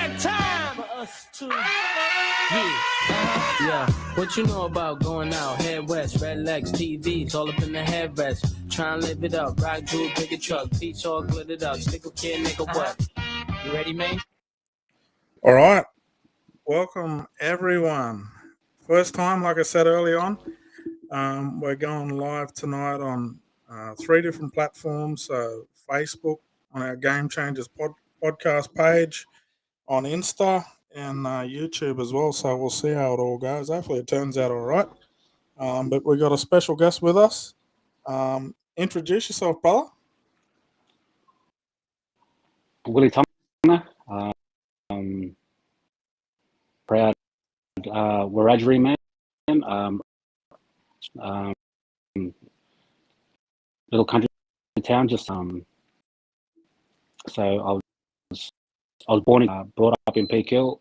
that time for us to. Yeah. What you know about going out? Head west, red legs, TVs, all up in the headrest. Try and live it up. Rock, jewel, bigger truck. Beach all glittered up. Stickle kid, nigga, what? You ready, man? All right. Welcome, everyone. First time, like I said early on, we're going live tonight on 3 different platforms. So Facebook, on our Game Changers podcast page, on Insta, and YouTube as well. So we'll see how it all goes. Hopefully it turns out all right. But we got a special guest with us. Introduce yourself, brother. Willie Tonga, proud Wiradjuri man, little country town. Just so I was born, brought up in Peak Hill,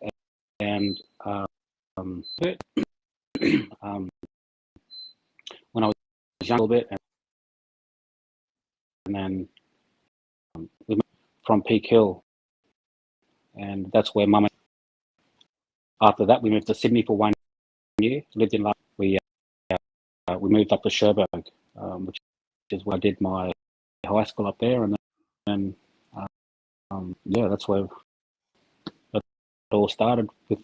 and when I was young a little bit, and then we moved from Peak Hill, and that's where Mum. After that, we moved to Sydney for 1 year. Lived in London. We moved up to Cherbourg, which is where I did my high school up there, and then yeah, that's where it all started with.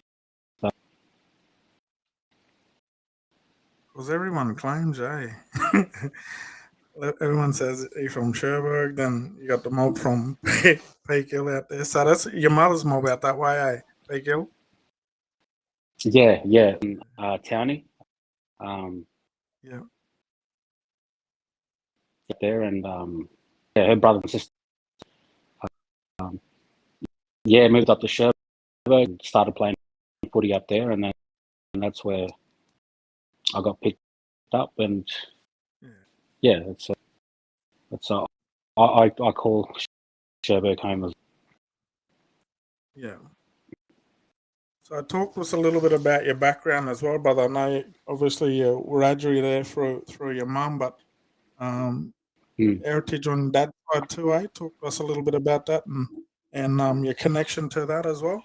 Because everyone claims, everyone says you're from Cherbourg, then you got the mob from Peak Hill out there. So that's your mother's mob out that way, Peak Hill? Yeah, Townie. Yeah. There, and her brother and sister. Moved up to Cherbourg, started playing footy up there, and that's where I got picked up, and I call Cherbourg home as. Yeah. So talk to us a little bit about your background as well, brother. I know obviously you were Wiradjuri there through your mum, but heritage on that side too, Talk to us a little bit about that and your connection to that as well,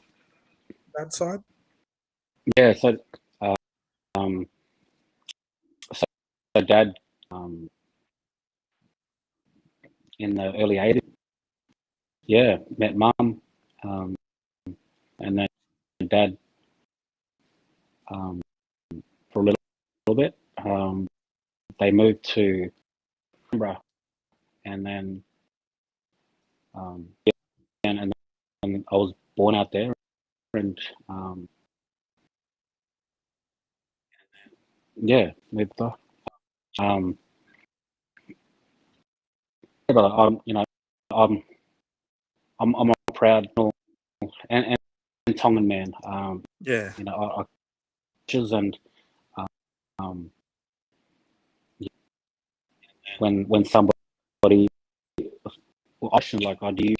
that side. Yeah, so Dad, in the early 80s, met Mum, and then Dad for a little bit. They moved to Canberra, and then and I was born out there, and moved off. But I'm a proud and Tongan man. I and when somebody question like, do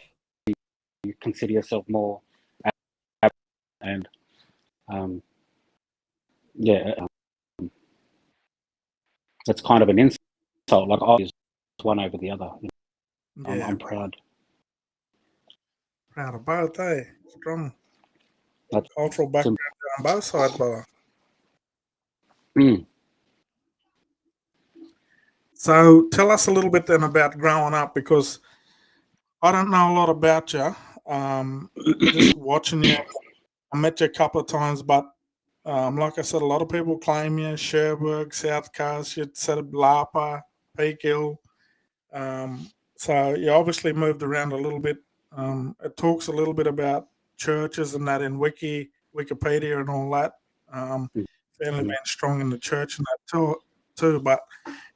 you consider yourself more, and that's kind of an insult. Like, I is one over the other. I'm proud. Proud of both, Strong. That's cultural background on both sides, brother. So tell us a little bit then about growing up, because I don't know a lot about you. Just watching you, I met you a couple of times, but like I said, a lot of people claim you Cherbourg, South Coast, you said Lapa, Peak Hill. So you obviously moved around a little bit. It talks a little bit about churches and that in Wikipedia and all that. Family being strong in the church and that too. But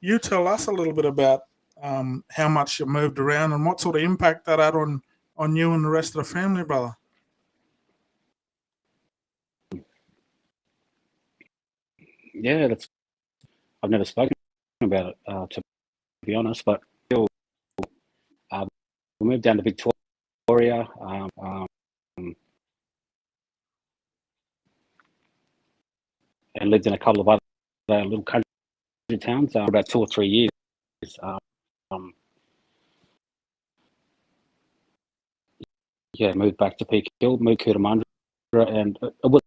you tell us a little bit about how much you moved around and what sort of impact that had on you and the rest of the family, brother. Yeah, I've never spoken about it, to be honest, but still, we moved down to Victoria, and lived in a couple of other little country towns for about 2 or 3 years. moved back to Peak Hill, moved to Cootamundra, and it was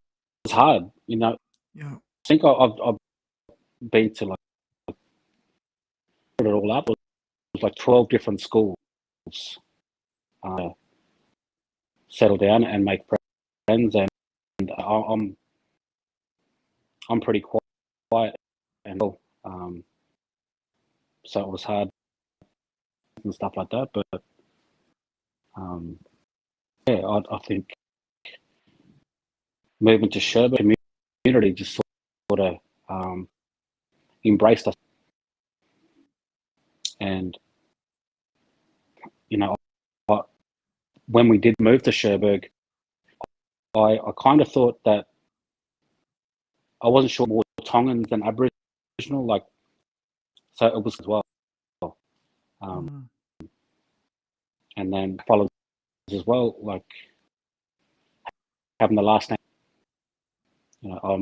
hard. Yeah. I think I've been to, like, put it all up. It was like 12 different schools. Settle down and make friends, and I'm pretty quiet, and so it was hard and stuff like that. But I think moving to Sherburne community just sort of embraced us, and when we did move to Cherbourg, I kind of thought that I wasn't sure more Tongans than Aboriginal, like, so it was as well. And then followed as well, like having the last name. I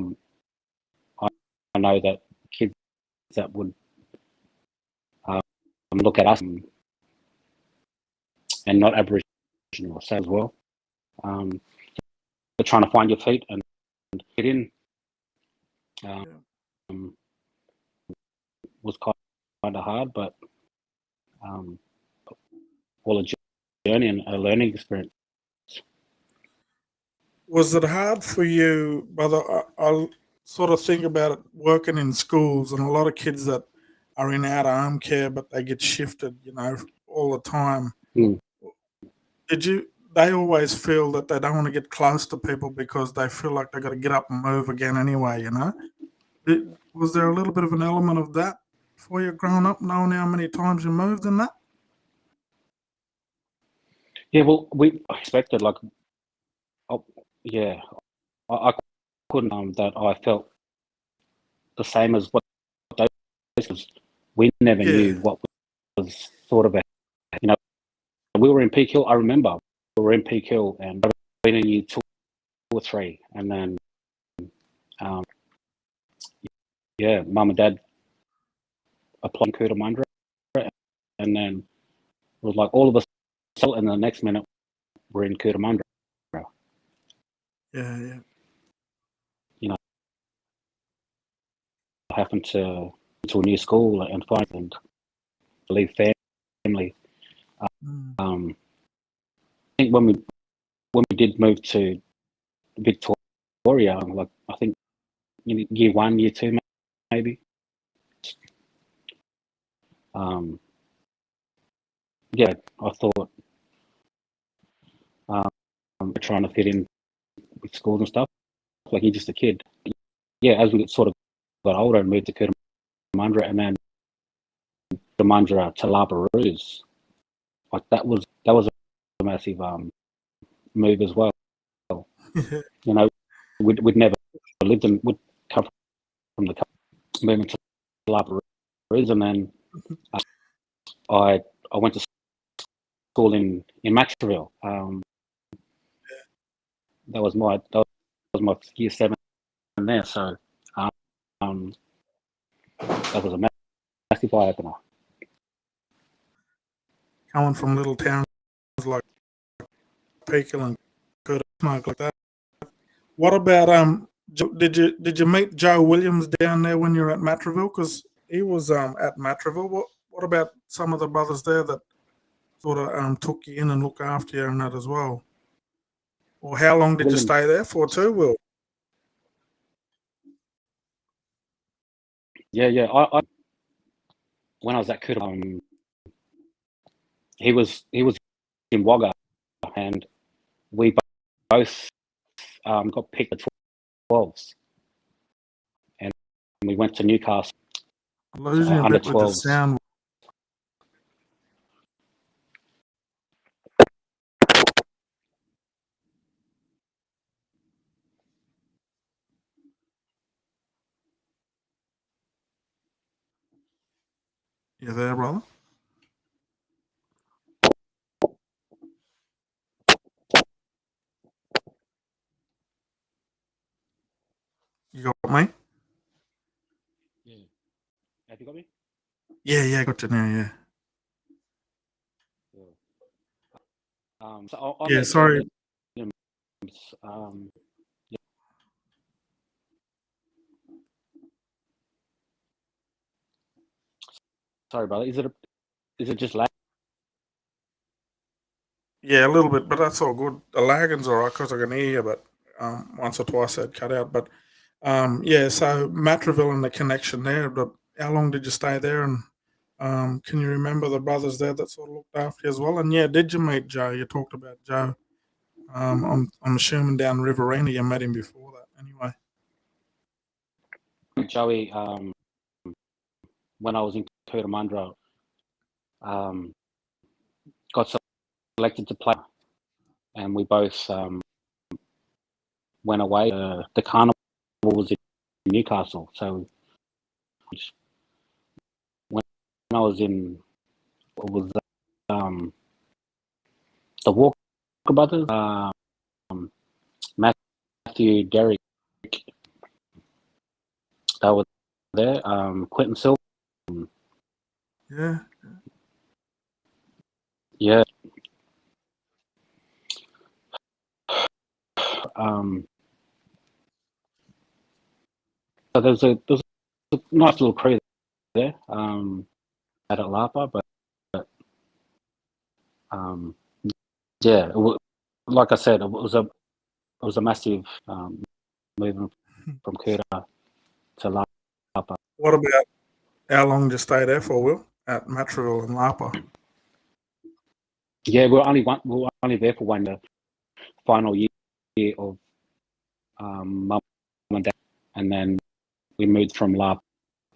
know that kids that would look at us and not Aboriginal, so as well. But trying to find your feet and get in was kind of hard, but all a journey and a learning experience. Was it hard for you, brother? I sort of think about it working in schools, and a lot of kids that are in out of home care, but they get shifted, all the time. They always feel that they don't want to get close to people because they feel like they got to get up and move again anyway, Was there a little bit of an element of that for you growing up, knowing how many times you moved in that? Yeah, well, we expected, like, I couldn't that I felt the same as what those, because we never knew what was sort of we were in Peak Hill. I remember we were in Peak Hill, and we been in year 2 or 3, and then mum and dad applied in Cootamundra, and then it was like all of a sudden, and the next minute we're in Cootamundra. Yeah. Happened to a new school and find and leave family. I think when we did move to Victoria, like, I think year 1, year 2, maybe. I thought trying to fit in with schools and stuff, like, you're just a kid. As we sort of got older and moved to Cootamundra, and then Cootamundra to La Perouse, like, that was a massive move as well. We'd never lived in, would come from the movement to La Perouse, and then I went to school in Matraville. That was my year 7 there, so that was a massive eye opener. Coming from little towns like Peak Hill and Cootamundra like that. What about did you meet Joe Williams down there when you were at Matraville? Because he was at Matraville. What about some of the brothers there that sort of took you in and looked after you and that as well? Or how long did you stay there for too, Will? I when I was at Cootamundra, he was in Wagga, and we both got picked at 12s, and we went to Newcastle. Losing a bit with the sound. You there, brother? You got me? Yeah. Have you got me? Yeah, got you now, yeah. So I Yeah, met sorry. Williams. Yeah. Sorry, brother. Is it just lag? Yeah, a little bit, but that's all good. The lagging's all right because I can hear you, but once or twice it cut out. But yeah, so Matraville and the connection there. But how long did you stay there? And can you remember the brothers there that sort of looked after you as well? And yeah, did you meet Joe? You talked about Joe. I'm assuming down Riverina you met him before that. Anyway. Joey, when I was in Cootamundra, got selected to play, and we both went away. The carnival was in Newcastle, so when I was in, what was the Walker brothers, Matthew, Derrick, they were there. Quentin Silver, Yeah. yeah. Um, so there's a nice little crew there at Lapa, but yeah, like I said, it was a massive movement from Kuta to Lapa. What about how long did you stay there for, Will? At Matraville and Lapa. Yeah, we were only there for one final year of mum and dad, and then we moved from Lapa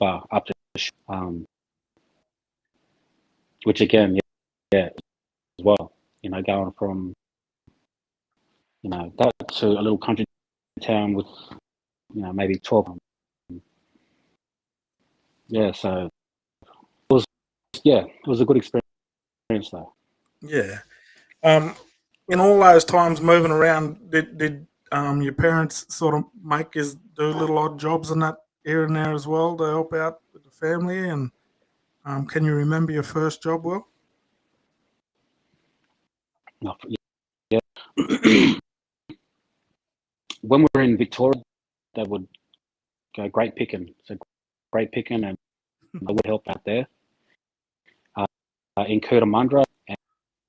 up to which again, yeah, as well. You know, going from that to a little country town with maybe 12. Yeah, so it was it was a good experience though. Yeah. Um, in all those times moving around, did your parents sort of make you do little odd jobs and that here and there as well to help out with the family? And can you remember your first job, Will? No, yeah. When we were in Victoria, they would go great picking. So great picking, and they would help out there. In Cootamundra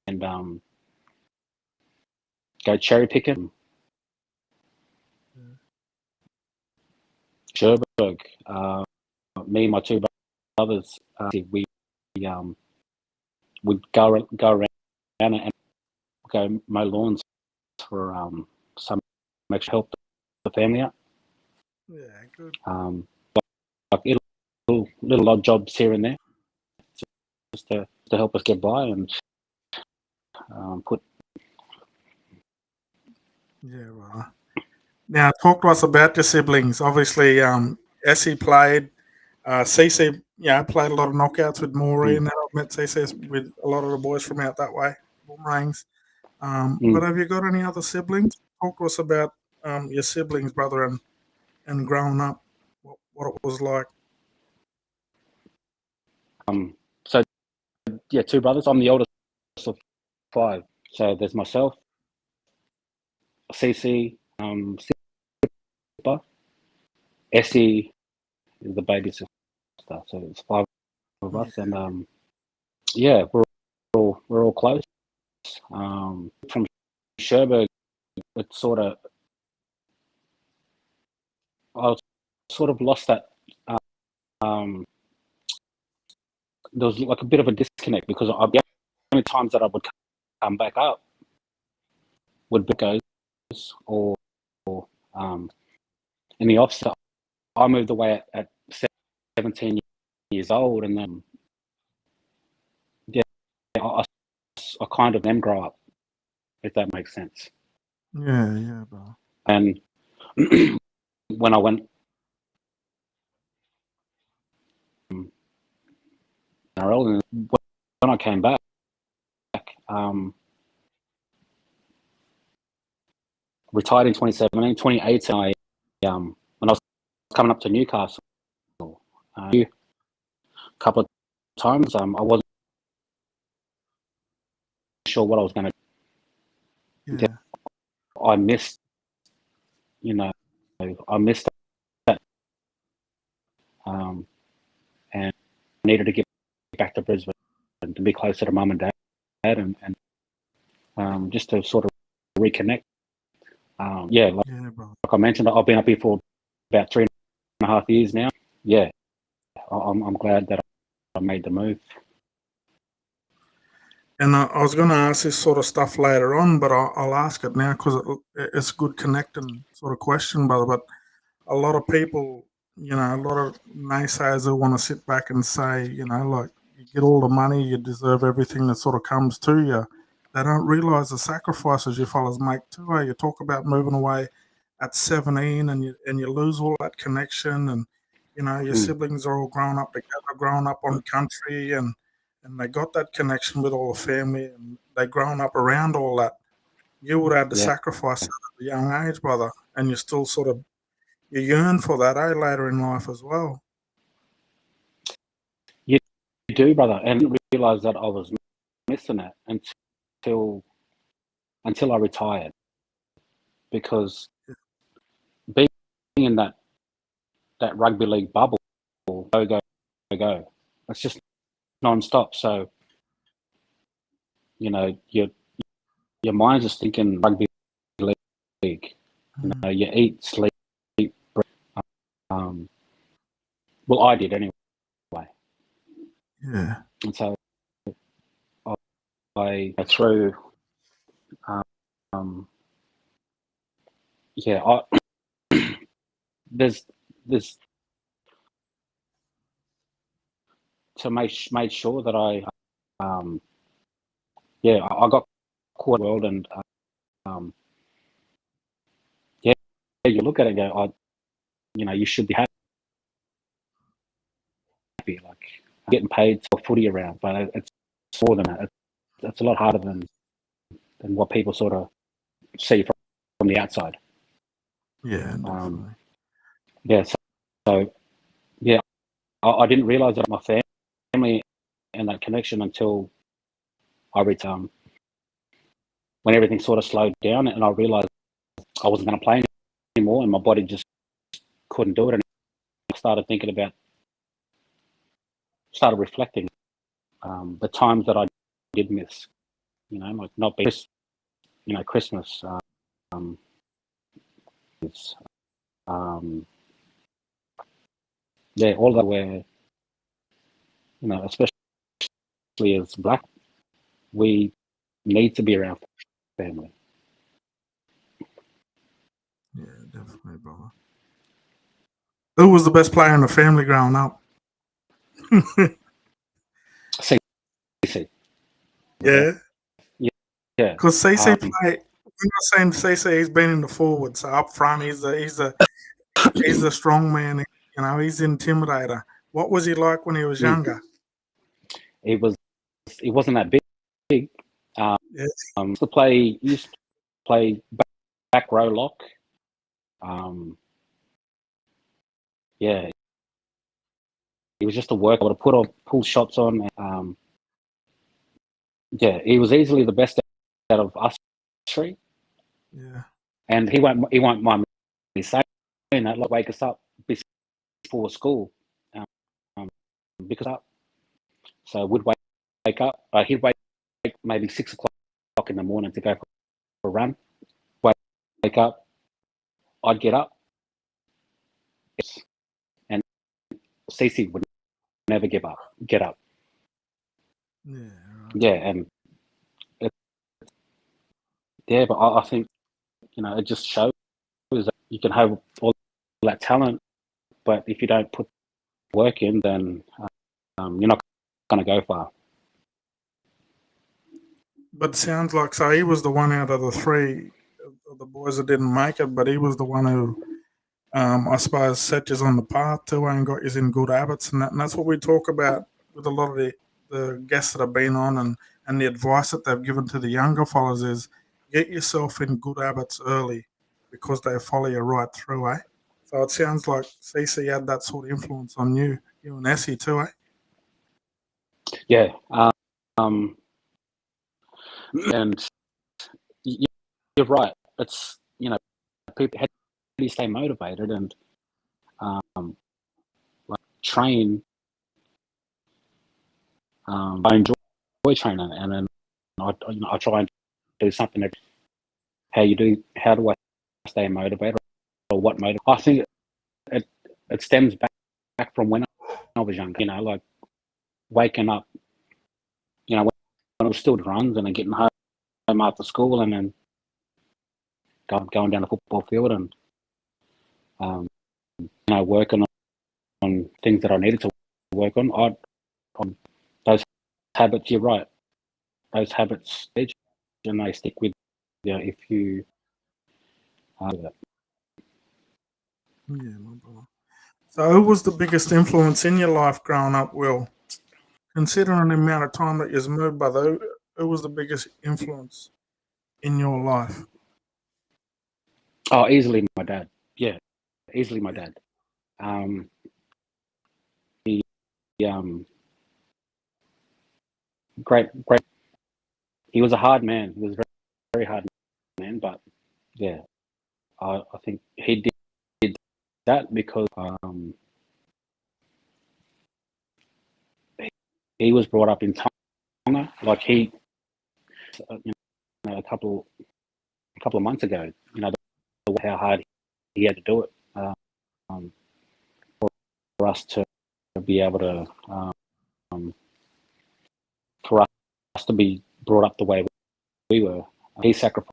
and go cherry picking. Sherbrooke, me and my two brothers, we um, would go around and go mow lawns for some extra help the family out. Yeah, good. Like little odd jobs here and there, just to help us get by and put. Yeah, well. Now, talk to us about your siblings. Obviously, Essie played. Cece, played a lot of knockouts with Maureen. And I've met Cece with a lot of the boys from out that way, Boomerangs. But have you got any other siblings? Talk to us about your siblings, brother, and growing up, what it was like. So yeah, two brothers. I'm the oldest of five. So there's myself, CC, Sipa, Essie is the baby sister. So it's five of us, Yeah, and yeah, we're all close. From Sherbrooke, it's sort of I sort of lost that. Um, there was like a bit of a disconnect because the only times that I would come back up would be goes or um, in the offset. I moved away at 17 years old, and then I kind of am grow up, if that makes sense. yeah, bro. And when I went NRL, and when I came back, retired in 2017, 2018. When I was coming up to Newcastle, a couple of times, I wasn't sure what I was going to do. Yeah. I missed, I missed that, and I needed to get back to Brisbane and to be closer to mum and dad, and just to sort of reconnect. Yeah, like Brother. I mentioned, I've been up here for about 3.5 years now. Yeah, I'm glad that I made the move. And I was going to ask this sort of stuff later on, but I'll ask it now because it's a good connecting sort of question, brother. But a lot of people, a lot of naysayers who want to sit back and say, like, you get all the money, you deserve everything that sort of comes to you. They don't realize the sacrifices you fellas make too. You talk about moving away at 17 and you lose all that connection, and your siblings are all growing up together, growing up on country, and they got that connection with all the family, and they grown up around all that. You would have to sacrifice at a young age, brother, and you still sort of you yearn for that, later in life as well. You do, brother, and I didn't realise that I was missing it until I retired, because being in that rugby league bubble, go, it's just non-stop. So your mind's just thinking rugby league. You eat, sleep, breathe. Well, I did anyway. Yeah. And so I through, there's to made sure that I got caught world, and you look at it and go, you should be happy, like getting paid for footy around, but it's more than that. It's a lot harder than what people sort of see from the outside. Yeah, definitely. So I didn't realise that my family and that connection until I returned, when everything sort of slowed down, and I realised I wasn't going to play anymore, and my body just couldn't do it. And I started reflecting the times that I did miss, like not being, Christmas, all that where, especially as black, we need to be around family. Yeah, definitely, brother. Who was the best player in the family growing up? CC. Yeah. Yeah. Because CC play. I'm not saying CC. He's been in the forward, so up front he's the strong man. He's the intimidator. What was he like when he was younger? He wasn't that big. Yeah. Used to play back row lock. He was just a worker to pull shots on. He was easily the best out of us three. Yeah. And he won't mind me saying that, like, wake us up before school, because up. So we'd wake up. He'd wake maybe 6 o'clock in the morning to go for a run. Wake up. I'd get up, and CC would never get up. Yeah. Right. Yeah, and but I think it just shows that you can have all that talent, but if you don't put work in, then you're not going to go far. But it sounds like so he was the one out of the three of the boys that didn't make it, but he was the one who, I suppose, set you on the path to and got you in good habits, and that's what we talk about with a lot of the guests that have been on, and the advice that they've given to the younger fellas is get yourself in good habits early because they follow you right through, eh? So it sounds like CC had that sort of influence on you and Essie too, eh? Yeah. And you're right. It's, people, how do you stay motivated and like train? I enjoy training, and then I try and do something. How do I stay motivated, or what motivates? I think it stems back from when I was younger. Like waking up. When I was still runs and then getting home after school, and then going down the football field and working on things that I needed to work on. On those habits, you're right. Those habits, and they stick with you if you. Yeah, my brother. So, who was the biggest influence in your life growing up, Will? Considering the amount of time that you've moved, brother, who was the biggest influence in your life? Oh, easily my dad. Yeah, easily my dad. He great. He was a hard man. He was a very, very hard man, but yeah, I think he did that because he was brought up in Tonga. Like a couple of months ago, how hard he had to do it for us to be able to, for us to be brought up the way we were. He sacrificed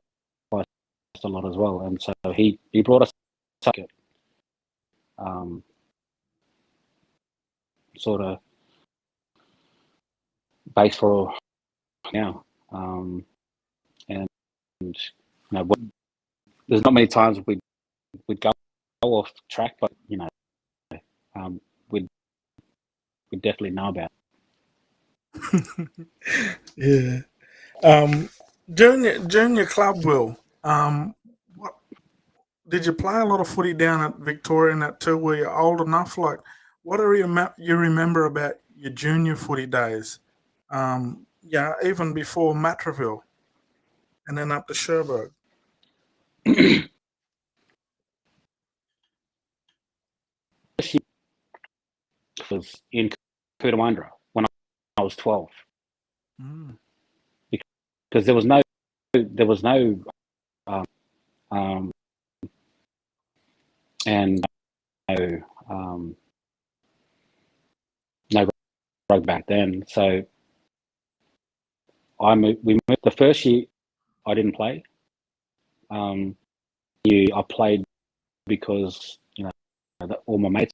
a lot as well, and so he brought us up, sort of base for now, and there's not many times we'd go off track, but we'd definitely know about it. Yeah. During your club, Will, what did you play a lot of footy down at Victoria and that too? Were you old enough? Like, what do you remember about your junior footy days? Yeah, even before Matraville and then up to Cherbourg. Was in Cootamundra when I was 12, Mm. because there was no um, and no no rug back then. So we moved the first year. I didn't play. I played because all my mates.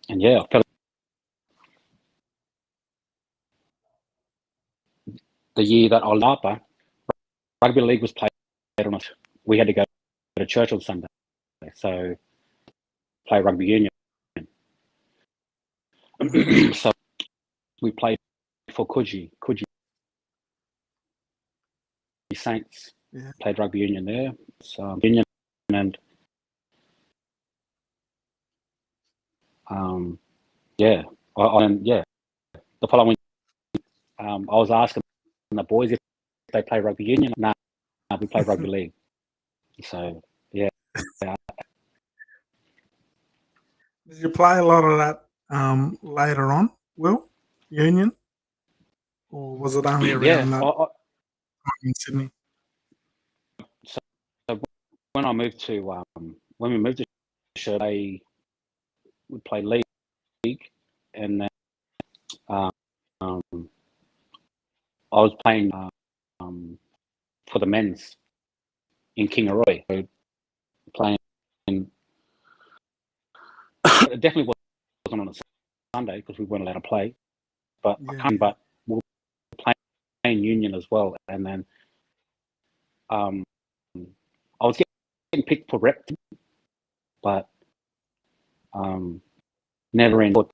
And yeah, I felt the year that I was up, rugby league was played on us. We had to go to church on Sunday, so play rugby union. So we played for Coogee Saints. Yeah. Played rugby union there. So union and yeah, the following I was asking the boys if they play rugby union. No, we play rugby league. So yeah. Did you play a lot of that later on, Will? Union? Or was it only Yeah. around that time in Sydney? So when I moved to when we moved to Sherwood, I would play league, and then um, I was playing for the men's in Kingaroy. So playing, it definitely wasn't on a Sunday because we weren't allowed to play. But but we were playing union as well, and then I was getting picked for rep, but never in thought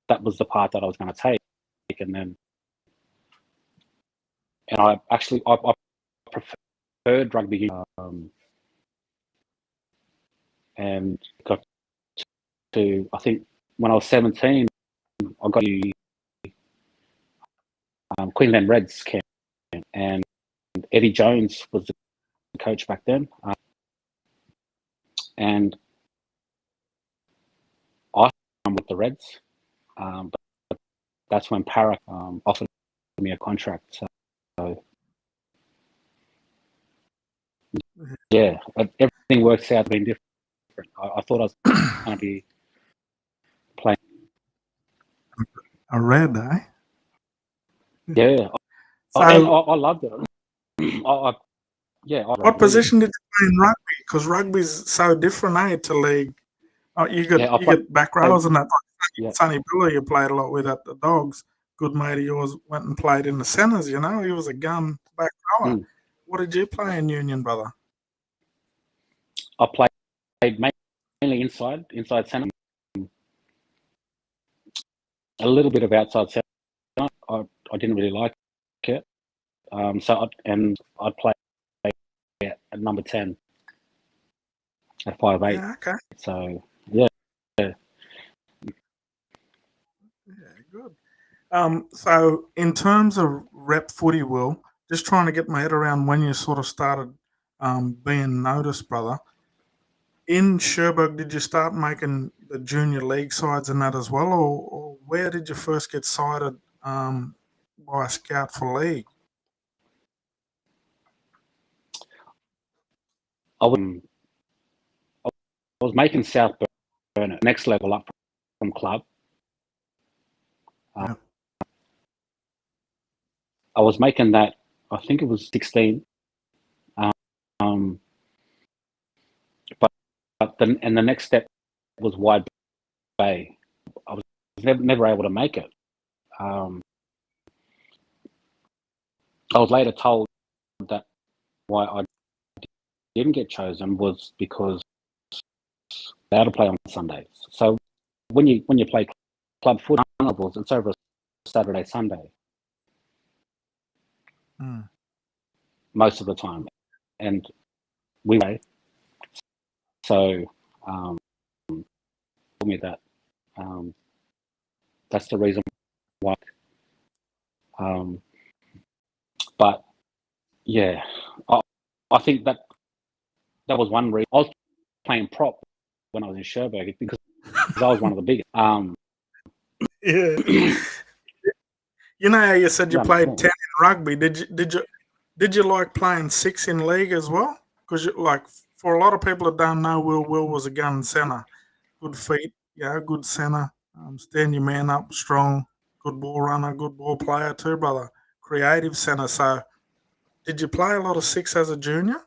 that was the part that I was going to take, and I actually I preferred rugby union, and got to, I think when I was 17, I got to Queensland Reds camp, and Eddie Jones was the coach back then, and I signed with the Reds, but that's when Parra offered me a contract. So yeah, everything works out being different. I thought I was going to be playing. A Red, eh? Yeah, So, and I loved it. what position did you play in rugby? Because rugby's so different, eh, to league. Oh, you get back rows and that. Yeah. Sonny Biller, you played a lot with at the Dogs. Good mate of yours went and played in the centres. You know, he was a gun back rower. What did you play in Union, brother? I played mainly inside centre, a little bit of outside centre. I didn't really like it. I'd play at number 10 at 5'8". Yeah, okay. So yeah. Yeah, good. So in terms of rep footy, Will, just trying to get my head around when you sort of started being noticed, brother. In Sherbrooke, did you start making the junior league sides and that as well, or where did you first get cited by a scout for league? I was making South Burner next level up from club. Yeah. I was making that. I think it was 16. But the next step was Wide Bay. I was never able to make it. I was later told that why I didn't get chosen was because they had to play on Sundays. So when you play club foot carnivals, it's over a Saturday, Sunday, most of the time, and we play. So told me that that's the reason why. But yeah, I think that was one reason. I was playing prop when I was in Sherbrooke because I was one of the biggest. Yeah. You know how you said you played 10 in rugby. Did you like playing 6 in league as well? Because like for a lot of people that don't know, Will was a gun centre, good feet, good centre, stand your man up, strong, good ball runner, good ball player too, brother. Creative centre. So, did you play a lot of 6 as a junior?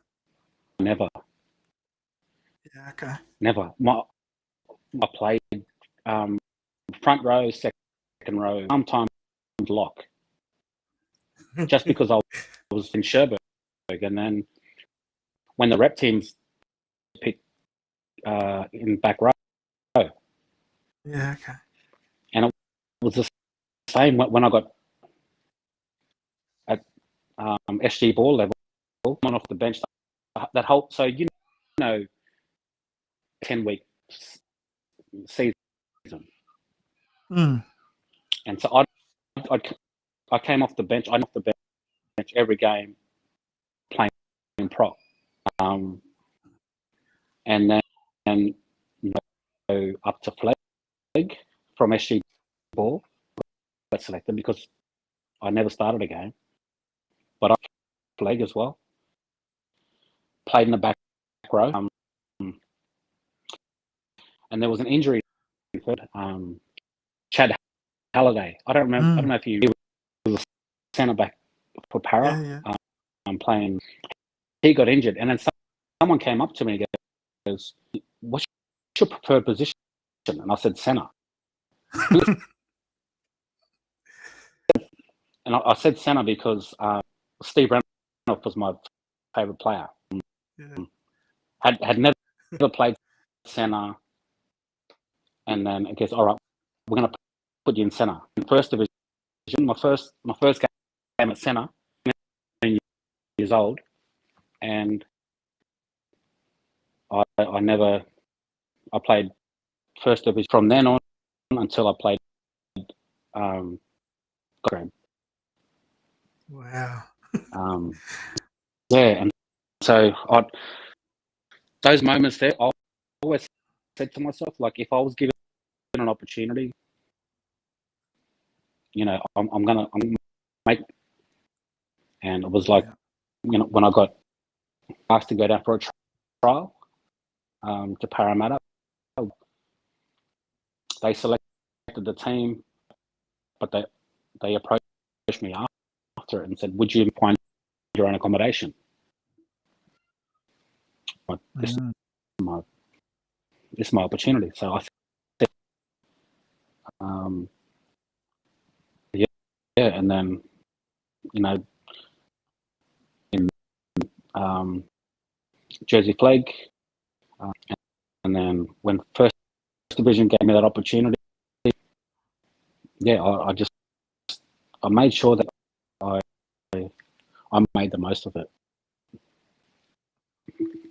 Never. Yeah, okay. Never. I played front row, second row, sometimes lock, just because I was in Sherbrooke, and then when the rep teams picked in back row. Yeah, okay. And it was the same when I got at SG ball level, on off the bench. That whole 10-week season, and so I came off the bench. I'm off the bench every game playing prop, and then go up to flag from SG ball. Got selected because I never started a game, but I flag as well. Played in the back row, and there was an injury. Chad Halliday. I don't remember. I don't know if he was a centre back for Parra. Yeah. Playing. He got injured, and then someone came up to me and goes, "What's your preferred position?" And I said centre. And I said centre because Steve Renouf was my favourite player. Yeah. Had never played centre, and then it goes, all right, we're going to put you in centre. In first division, my first game at centre, 10 years old, and I played first division from then on until I played. Wow. Yeah, and so those moments there, I always said to myself, like, if I was given an opportunity, I'm gonna make. And it was like, when I got asked to go down for a trial to Parramatta, they selected the team, but they approached me after it and said, "Would you find your own accommodation?" Like, this is my opportunity. So I said, yeah, and then in Jersey Flag, and then when First Division gave me that opportunity, I made sure that I made the most of it.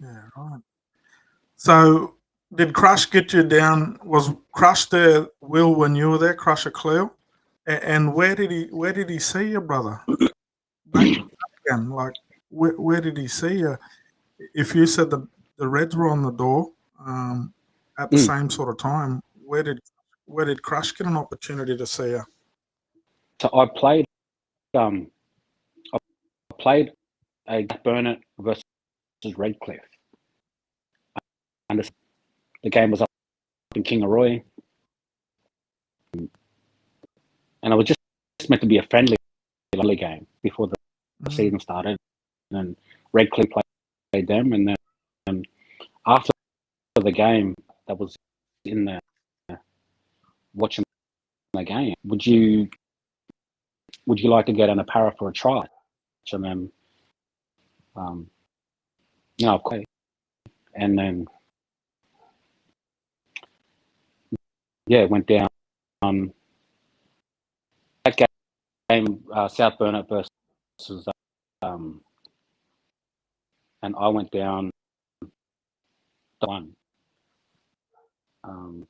Yeah, right. So, did Crush get you down? Was Crush there, Will, when you were there? Crush a clue? And where did he see you, brother? Back again, like where did he see you? If you said the Reds were on the door at the same sort of time, where did Crush get an opportunity to see you? So I played a Burnett versus Redcliffe, and the game was up in Kingaroy, and it was just meant to be a friendly game before the season started. And Redcliffe played them, and then after the game, that was in there watching the game. Would you like to go down to Para for a try? And then, okay. And then, went down. That game, South Burnett versus, and I went down one to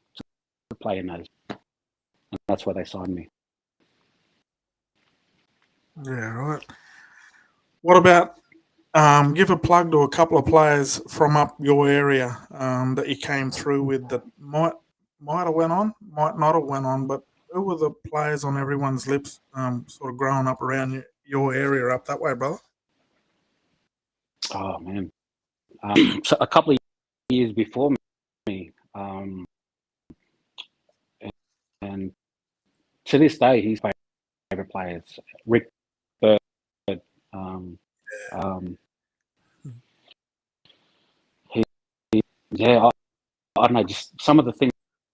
play in those, and that's where they signed me. Yeah, right. What about give a plug to a couple of players from up your area that you came through with that might have went on, might not have went on, but who were the players on everyone's lips sort of growing up around your area up that way, brother? Oh man, so a couple of years before me, and to this day, he's my favorite players. Rick Bird, I don't know, just some of the things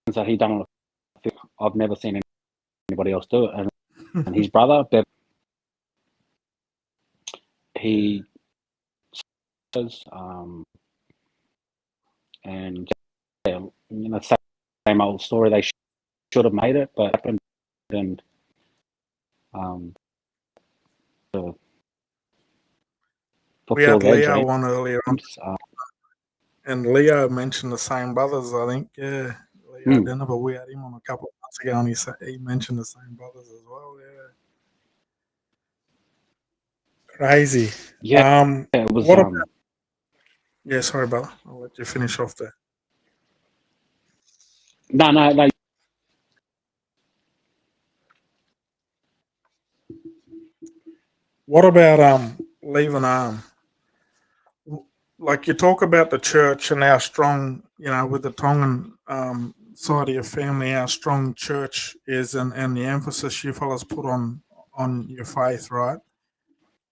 that he done on the field, I've never seen anybody else do it. And his brother, Bev, he says, and same old story. They should have made it, but happened. And we had Leo on earlier on, and Leo mentioned the same brothers. I think, yeah, Leo Denver. We had him on a couple of months ago, and he mentioned the same brothers as well. Yeah, crazy. Yeah, it was. What about, yeah, sorry, brother. I'll let you finish off there. No. What about leaving like you talk about the church and how strong, with the Tongan side of your family, how strong church is, and the emphasis you fellas put on your faith, right?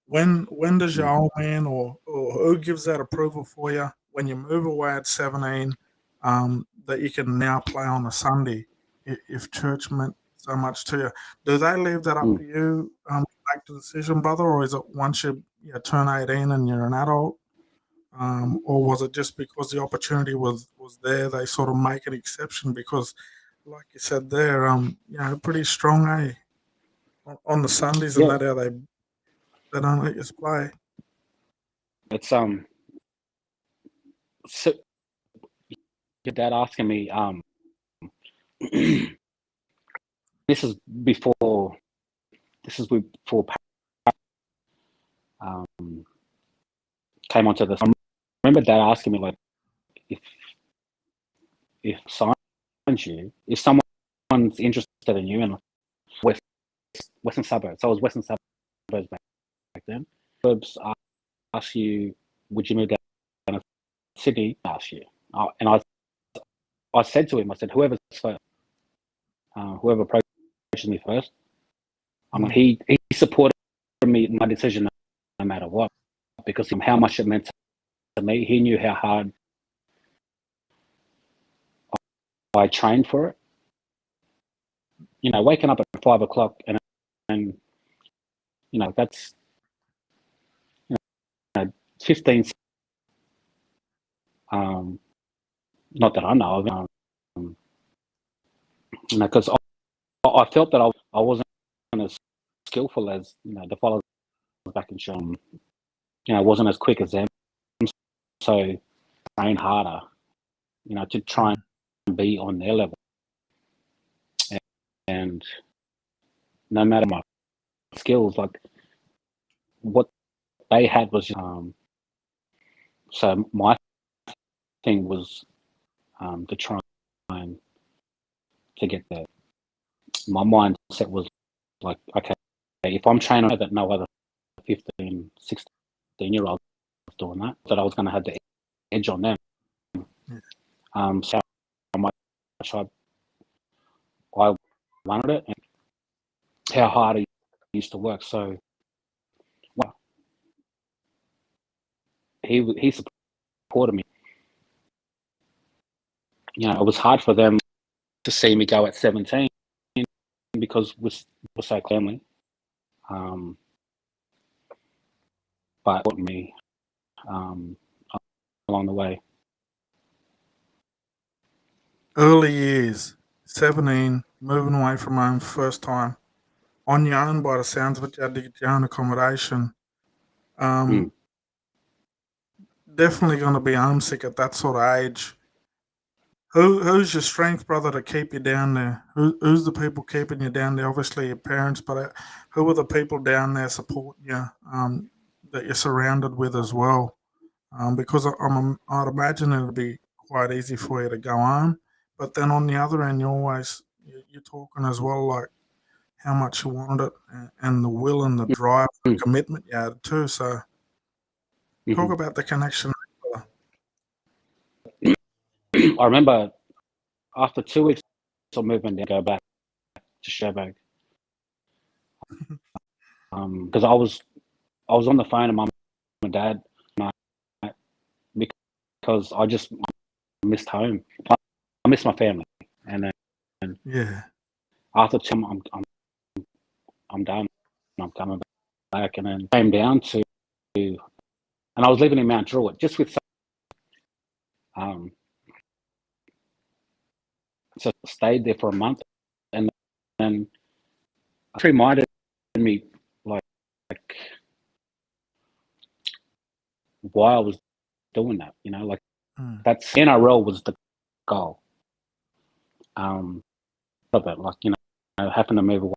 When does your old man or who gives that approval for you when you move away at 17 that you can now play on a Sunday if church meant so much to you? Do they leave that up to you make the decision, brother, or is it once you turn 18 and you're an adult? Or was it just because the opportunity was there, they sort of make an exception because, like you said there, pretty strong, on the Sundays and that how they don't let you play. It's so your dad asking me this is before came onto the. I remember Dad asking me like, if signs you, if someone's interested in you in western suburbs, so I was western suburbs back then. Suburbs ask you, would you move down to Sydney? Ask you, and I said to him, I said, whoever's first, whoever approaches me first. I mean, he supported me in my decision no matter what, because of how much it meant to me. He knew how hard I trained for it. You know, waking up at 5 o'clock and you know, that's 15. Not that I know of. You know, because I felt that I wasn't as skillful as the fellas back in Sean. You know, I wasn't as quick as them, so train harder. To try and be on their level. And no matter my skills, like what they had was so my thing was to try and to get there. My mindset was like, okay, if I'm training that no other 15, 16-year-olds doing that I was going to have the edge on them. So how much I wanted it and how hard I used to work. So he supported me. It was hard for them to see me go at 17 because we're so family. But it me along the way. Early years, 17, moving away from home first time, on your own by the sounds of it, you had to get your own accommodation. Definitely going to be homesick at that sort of age. Who's your strength, brother, to keep you down there? Who's the people keeping you down there? Obviously your parents, but who are the people down there supporting you that you're surrounded with as well? Because I'd imagine it'd be quite easy for you to go home, but then on the other end, you're talking as well, like how much you wanted it and the will and the drive, and commitment you had too. So talk about the connection. I remember after 2 weeks of movement, to go back to Sherbrooke because I was on the phone to mum and dad because I just missed home. I missed my family, and then after 2, I'm done. I'm coming back, and then came down to, and I was living in Mount Druitt just with. So I stayed there for a month, and then it reminded me like why I was doing that. Like that's NRL was the goal. But like having to move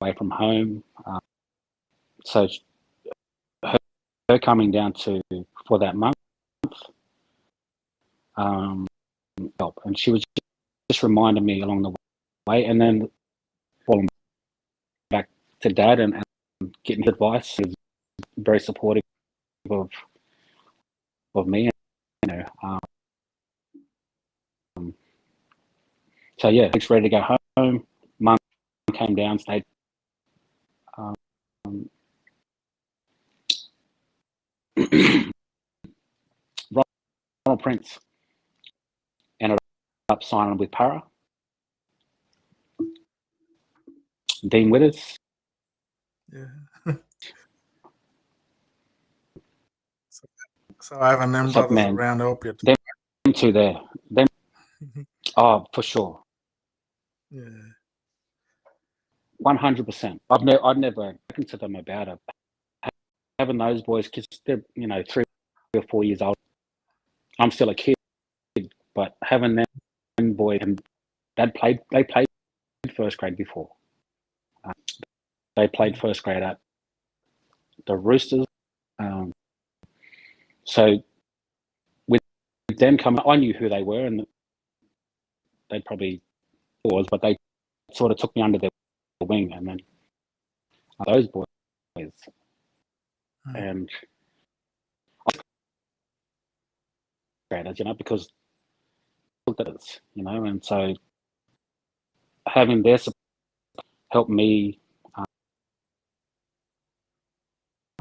away from home. So her coming down for that month, help, and she was just reminding me along the way, and then falling back to Dad and getting advice. He was very supportive of me, so yeah, he's ready to go home. Mum came down, stayed. Ronald Prince ended up signing with Para. Dean Withers. Yeah. So having them brothers around help you. Them two there. Them. Oh, for sure. Yeah. 100%. I'd never spoken to them about it. Having those boys, because they're 3 or 4 years old. I'm still a kid, but having them boys, and they played first grade before. They played first grade at the Roosters, So with them coming, I knew who they were, and they probably was, but they sort of took me under their wing, and then those boys, and graded, because looked at us, and so having their support helped me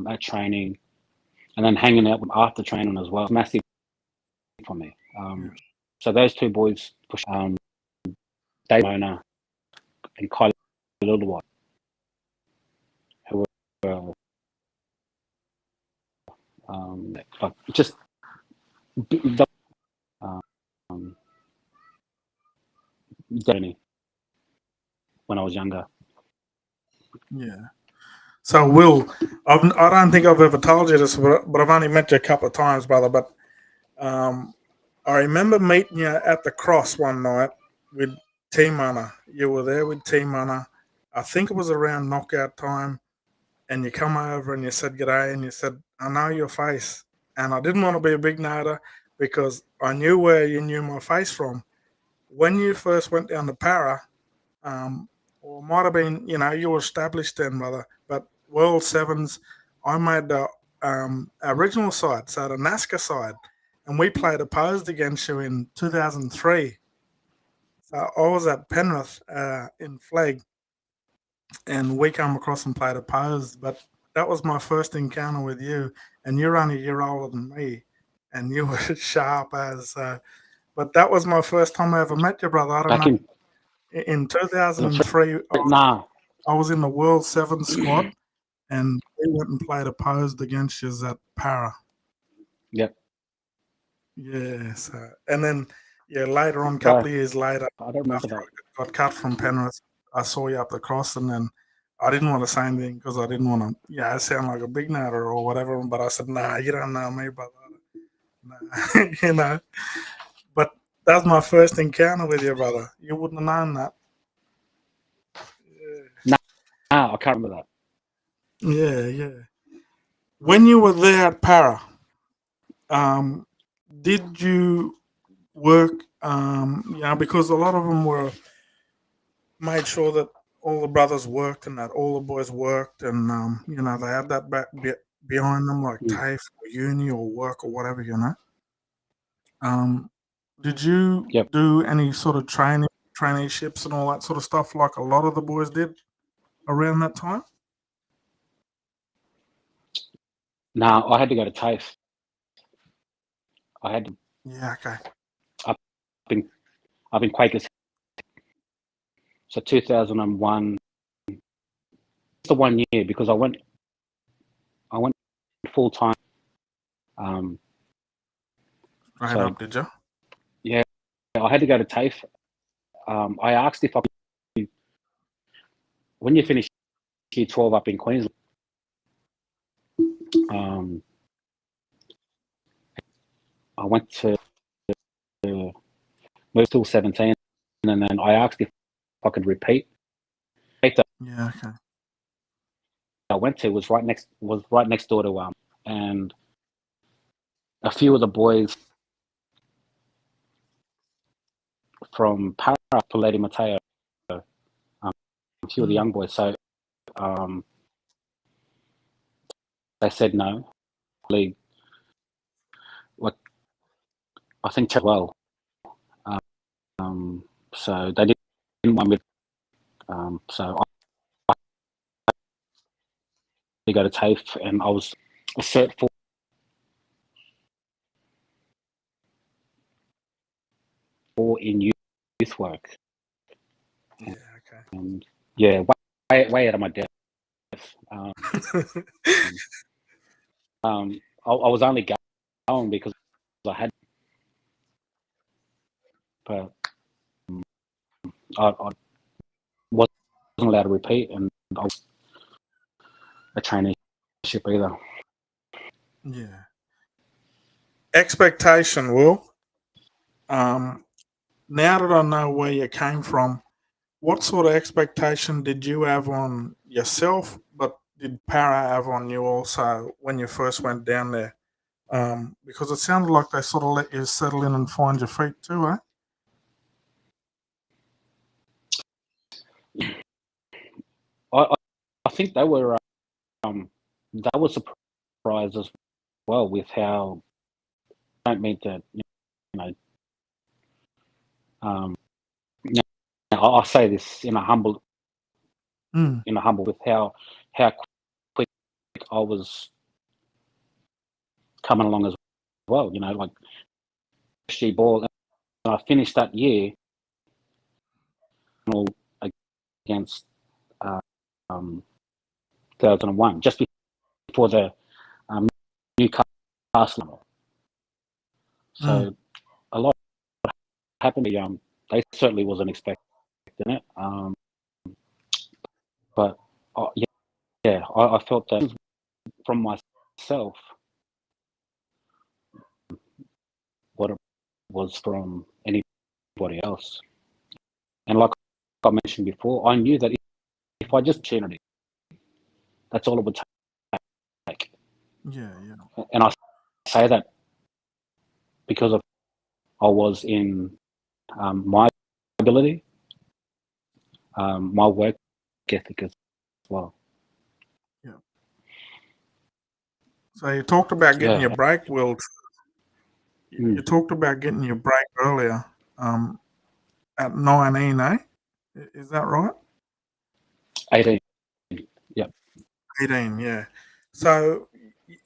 at training, and then hanging out with after training as well, massive for me. So those two boys pushed Dave Mona and Kylie Littlewhite, who were like just journey when I was younger. Yeah. So, Will, I don't think I've ever told you this, but I've only met you a couple of times, brother. But I remember meeting you at the cross one night with Team Mana. You were there with Team Mana. I think it was around knockout time, and you come over and you said g'day, and you said, I know your face. And I didn't want to be a big noter because I knew where you knew my face from. When you first went down to Para, or it might have been, you were established then, brother, but World Sevens, I made the original side, so the NASCAR side, and we played opposed against you in 2003. So I was at Penrith in Flegg, and we come across and played opposed, but that was my first encounter with you, and you're only a year older than me, and you were sharp as, but that was my first time I ever met you, brother. I don't Back know. In 2003, nah, I was in the World Sevens squad, and we went and played opposed against you at Para. yep. Yeah, so, and then later on, a couple of years later, I don't remember after that. I got cut from Penrith, I saw you up the cross, and then I didn't want to say anything because I didn't want to, sound like a big nutter or whatever. But I said, "Nah, you don't know me, brother." Nah, But that was my first encounter with you, brother. You wouldn't have known that. I can't remember that. Yeah. When you were there at Para, did you work? Because a lot of them were made sure that all the brothers worked and that all the boys worked, and they had that behind them, like TAFE or uni or work or whatever. Did you Yep. do any sort of traineeships and all that sort of stuff like a lot of the boys did around that time? No, I had to go to TAFE. I had to. Yeah. Okay. I've been Quakers. So 2001, the 1 year, because I went full time. Straight up, did you? Yeah, I had to go to TAFE. I asked if I could, when you finish year 12 up in Queensland, I went to move till 17, and then I asked if I could repeat. Yeah. Okay. I went to was right next door to and a few of the boys from Para, Paleti Mateo, a few of the young boys. So they said no. League, what I think well. So they didn't want me. So I go to TAFE, and I was a cert for in youth work. Yeah. Okay. And way out of my depth. I was only going because I had, but I wasn't allowed to repeat, and I was a traineeship either. Yeah. Expectation, Will. Now that I know where you came from, what sort of expectation did you have on yourself, but did Para have on you also when you first went down there? Because it sounded like they sort of let you settle in and find your feet too, eh? I think they were surprised as well with how. I don't mean to, know. I say this in a humble with how quick I was coming along as well. Like SG ball, and I finished that year against um, 2001, just before the Newcastle. So a lot happened. They certainly wasn't expecting it, but I felt that from myself what it was from anybody else. And like I mentioned before, I knew that if I just opportunity, that's all it would take. Yeah. And I say that because I was in my ability, my work ethic as well. Yeah. So you talked about getting your Yeah. break, Will. You talked about getting your break earlier, at 19, eh? Is that right? 18. Yeah. 18, yeah. So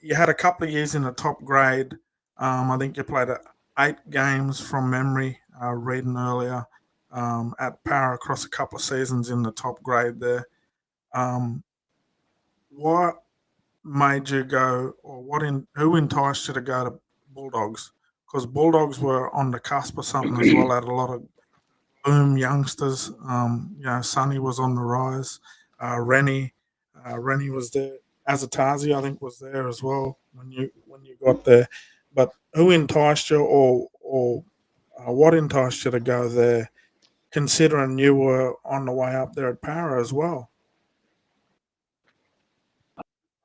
you had a couple of years in the top grade. I think you played 8 games from memory, reading earlier, at Para across a couple of seasons in the top grade there. What made you go, or who enticed you to go to Bulldogs? Because Bulldogs were on the cusp of something as well. Had a lot of boom youngsters. Sonny was on the rise. Rennie was there. Azatazi, I think, was there as well when you got there. But who enticed you, or what enticed you to go there? Considering you were on the way up there at Para as well.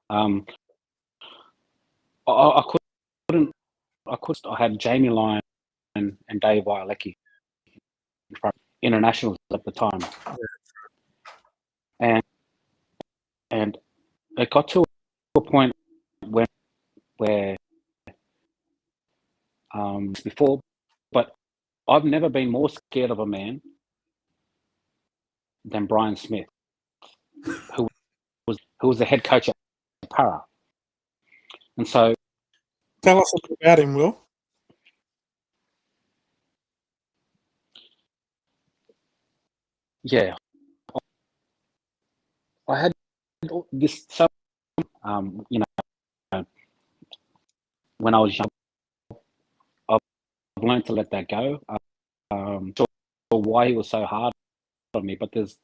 I couldn't. I had Jamie Lyon and Dave Wailecki internationals at the time, and it got to a point where before, but I've never been more scared of a man than Brian Smith, who was the head coach at Para. And so, Tell us about him, Will. yeah, I had this. When I was young, I've learned to let that go. Sure why he was so hard on me, but there's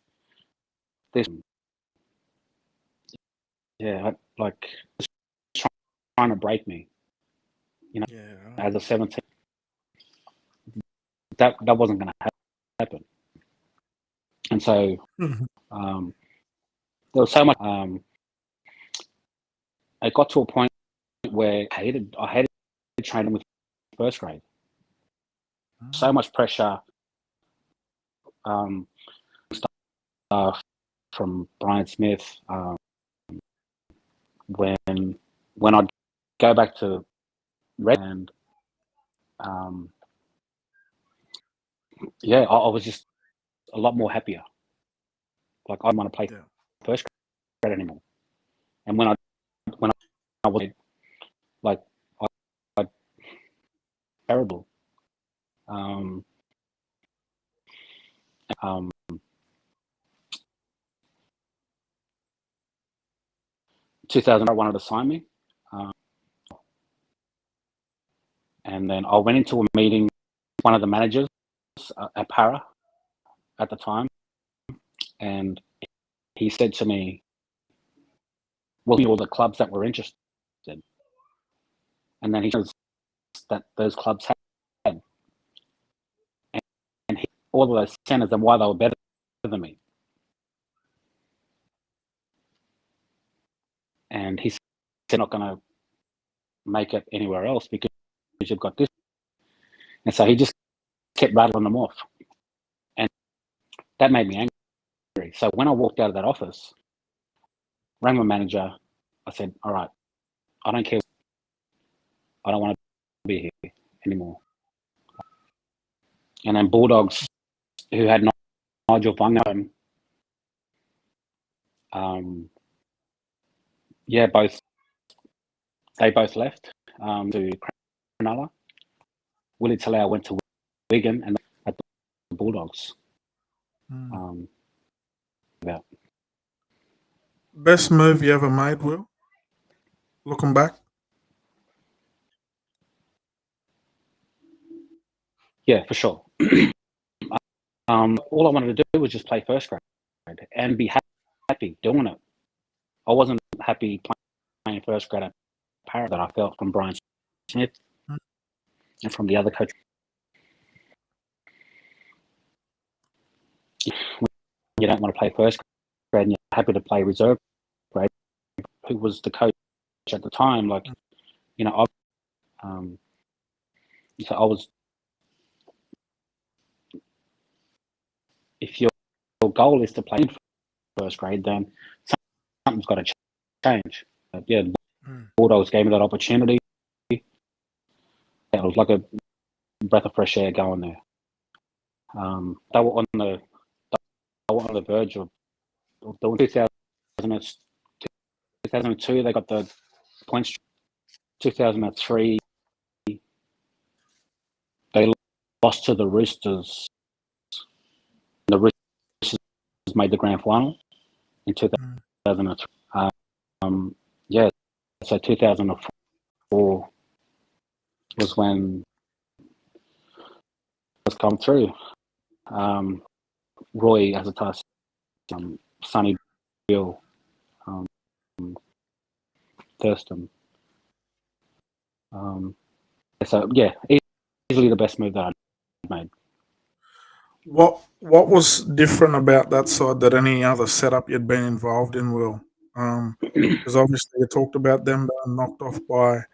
like trying to break me, as a 17. That wasn't going to happen. And so there was so much. It got to a point where I hated training with first grade. So much pressure, from Brian Smith. When I'd go back to Red, and I was just a lot more happier. Like I didn't want to play first grade anymore. And when I was like I terrible. 2000, I wanted to sign me, and then I went into a meeting with one of the managers at Para at the time, and he said to me, "Well, all the clubs that were interested," and then he says that those clubs had, and all of those centers and why they were better than me. And he said, "Not going to make it anywhere else because you've got this. And so he just kept rattling them off. And that made me angry. So when I walked out of that office, rang my manager, I said, all right, I don't care. I don't want to be here anymore. And then Bulldogs, who had Nigel Bunga, they both left to Cronulla. Willie Tonga went to Wigan and at the Bulldogs. Yeah. Best move you ever made, Will? Looking back? Yeah, for sure. All I wanted to do was just play first grade and be happy doing it. I wasn't happy playing first grade at Parrot that I felt from Brian Smith and from the other coach. You don't want to play first grade and you're happy to play reserve grade. Who was the coach at the time? Like, you know, so I was. If your goal is to play in first grade, then something's got to change. Yeah, Bulldogs gave me that opportunity. It was like a breath of fresh air going there. They were on the verge of doing 2002. They got the points. 2003, they lost to the Roosters. The Roosters made the grand final in 2003. Yeah, so 2004 was when it was come through. Roy as a task, Sonny Bill, Thurston. So yeah, easily the best move that I made. What was different about that side that any other setup you'd been involved in, Will? Because obviously you talked about them being knocked off by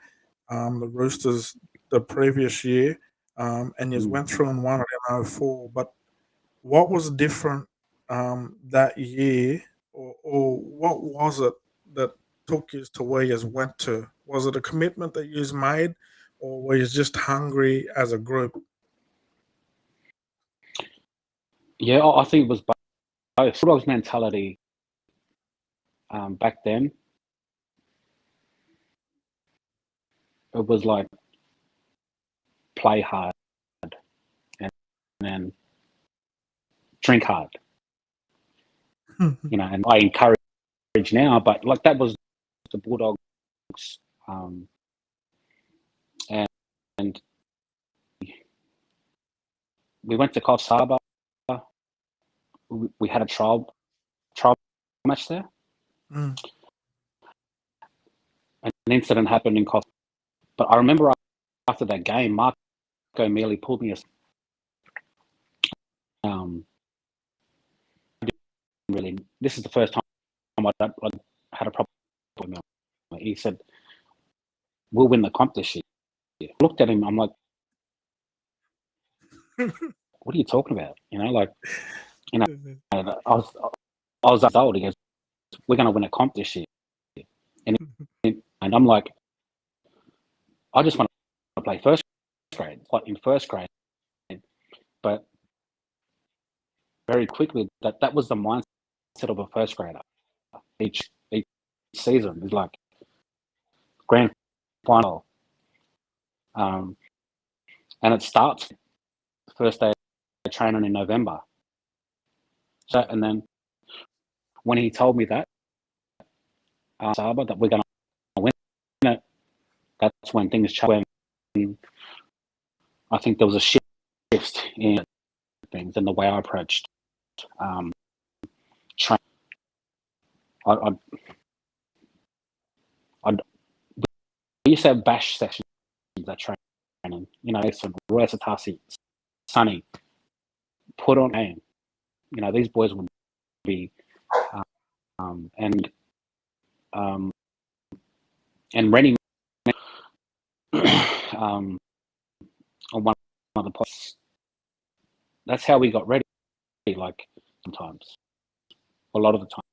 the Roosters the previous year, and you went through and won it in 04. But what was different that year, or what was it that took you to where you went to? Was it a commitment that you made, or were you just hungry as a group? Yeah, I think it was both. Bulldogs mentality back then, it was like play hard and then drink hard. You know, and I encourage now, but like that was the Bulldogs, and we went to Coffs Harbour. We had a trial match there. An incident happened in Coffs, but I remember after that game, Mark O'Mealy pulled me aside. Really, this is the first time I had a problem with him. He said, "We'll win the comp this year." I looked at him. I'm like, "What are you talking about?" You know, like, you know, I was old. He goes, "We're going to win a comp this year," and I'm like, "I just want to play first grade, like in first grade," but very quickly that was the mindset of a first grader. Each season is like grand final, and it starts the first day of training in November. So, and then when he told me that that we're going to win it, that's when things changed. When I think there was a shift in things and the way I approached training. We used to have bash sessions at training. You know, so Roy Satasi, Sonny, put on game. You know, these boys would be, and Rennie, on one of the posts. That's how we got ready. Like sometimes, a lot of the time,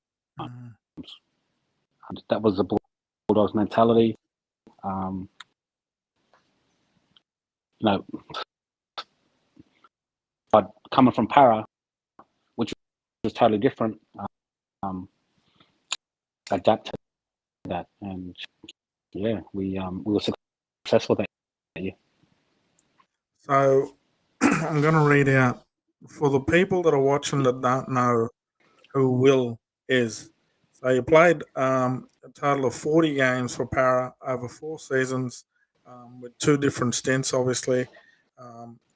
and that was the Bulldogs mentality. But coming from Para, which was totally different, adapted to that, and yeah, we were successful that year. So I'm going to read out for the people that are watching that don't know who Will is. So he played a total of 40 games for Para over 4 seasons with 2 different stints, obviously.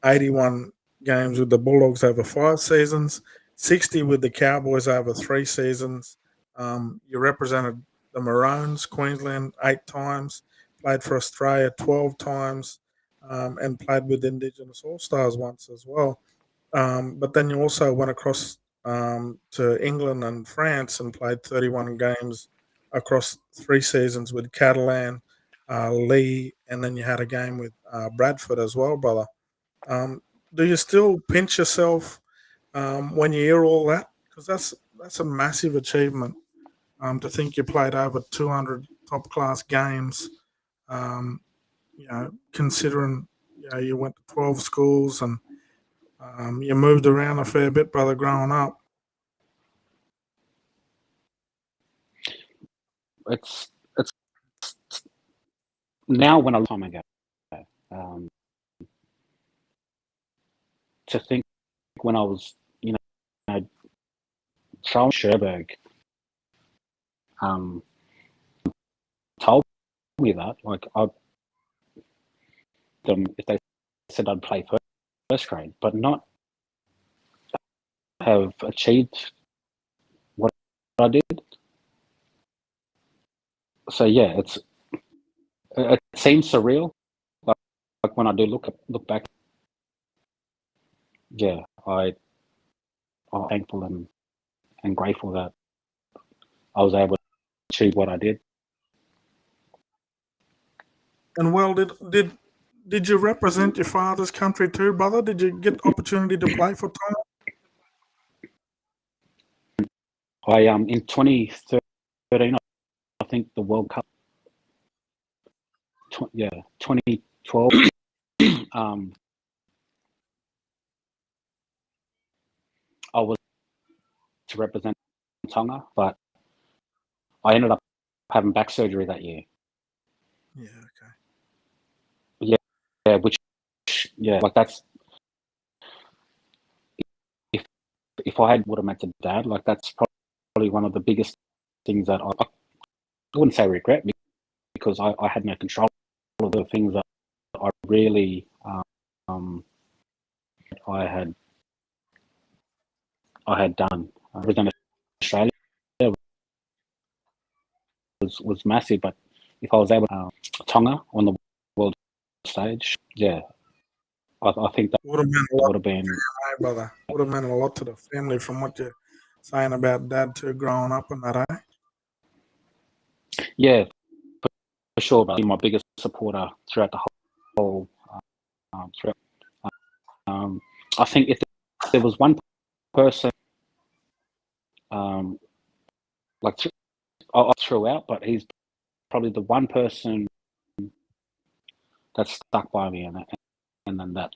81 games with the Bulldogs over 5 seasons, 60 with the Cowboys over 3 seasons. You represented the Maroons, Queensland 8 times, played for Australia 12 times, and played with Indigenous All Stars once as well. But then you also went across to England and France and played 31 games across 3 seasons with Catalan, Lee, and then you had a game with Bradford as well, brother. Um, do you still pinch yourself when you hear all that? Because that's a massive achievement. To think you played over 200 top class games. Considering you went to 12 schools and you moved around a fair bit, brother, growing up. It's now when a long time ago. Um, to think when I was, Charles Sherberg told me that, like, if they said I'd play first grade, but not have achieved what I did. So yeah, it seems surreal. Like when I do look back, yeah, I'm thankful and grateful that I was able to achieve what I did. And well, did you represent your father's country too, brother? Did you get opportunity to play for Tonga? In 2013, I think the World Cup. 2012. I was to represent Tonga, but I ended up having back surgery that year. Yeah, okay. Yeah, like that's if I would have met to Dad, like that's probably one of the biggest things that I wouldn't say regret because I had no control of the things that I really I had done. Representing Australia was massive, but if I was able to Tonga on the world stage, yeah, I think that would have meant a lot would have been, brother. Would have meant a lot to the family from what you're saying about Dad too, growing up and that, eh? yeah, for sure. But my biggest supporter throughout the whole throughout. I think if there was one person, like I threw out, but he's probably the one person that stuck by me, and then that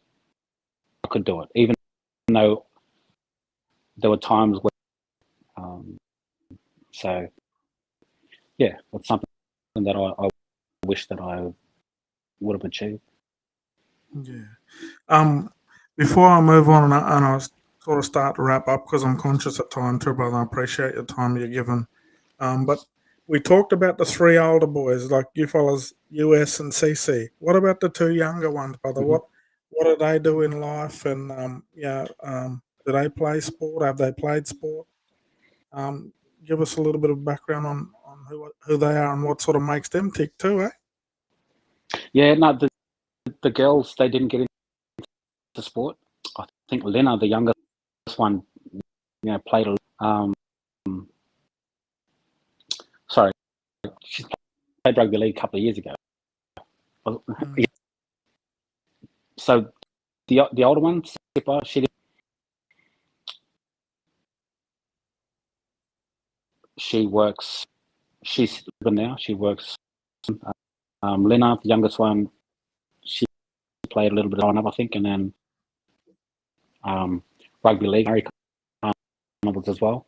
I could do it, even though there were times where. So, yeah, that's something that I wish that I would have achieved. Yeah. Before I move on and I sort of start to wrap up because I'm conscious of time too, brother. I appreciate your time you're given. But we talked about the 3 older boys, like you fellas, US and CC. What about the 2 younger ones, brother? Mm-hmm. What do they do in life? And do they play sport? Have they played sport? Give us a little bit of background on who they are and what sort of makes them tick too, eh? Yeah, no, the girls, they didn't get into sport. I think Lena, the youngest one, played sorry, she played rugby league a couple of years ago. So the older one, Sipper, she works. She's now. She works. Lena, the youngest one, she played a little bit growing up, I think, and then rugby league, Harry Carnivals as well.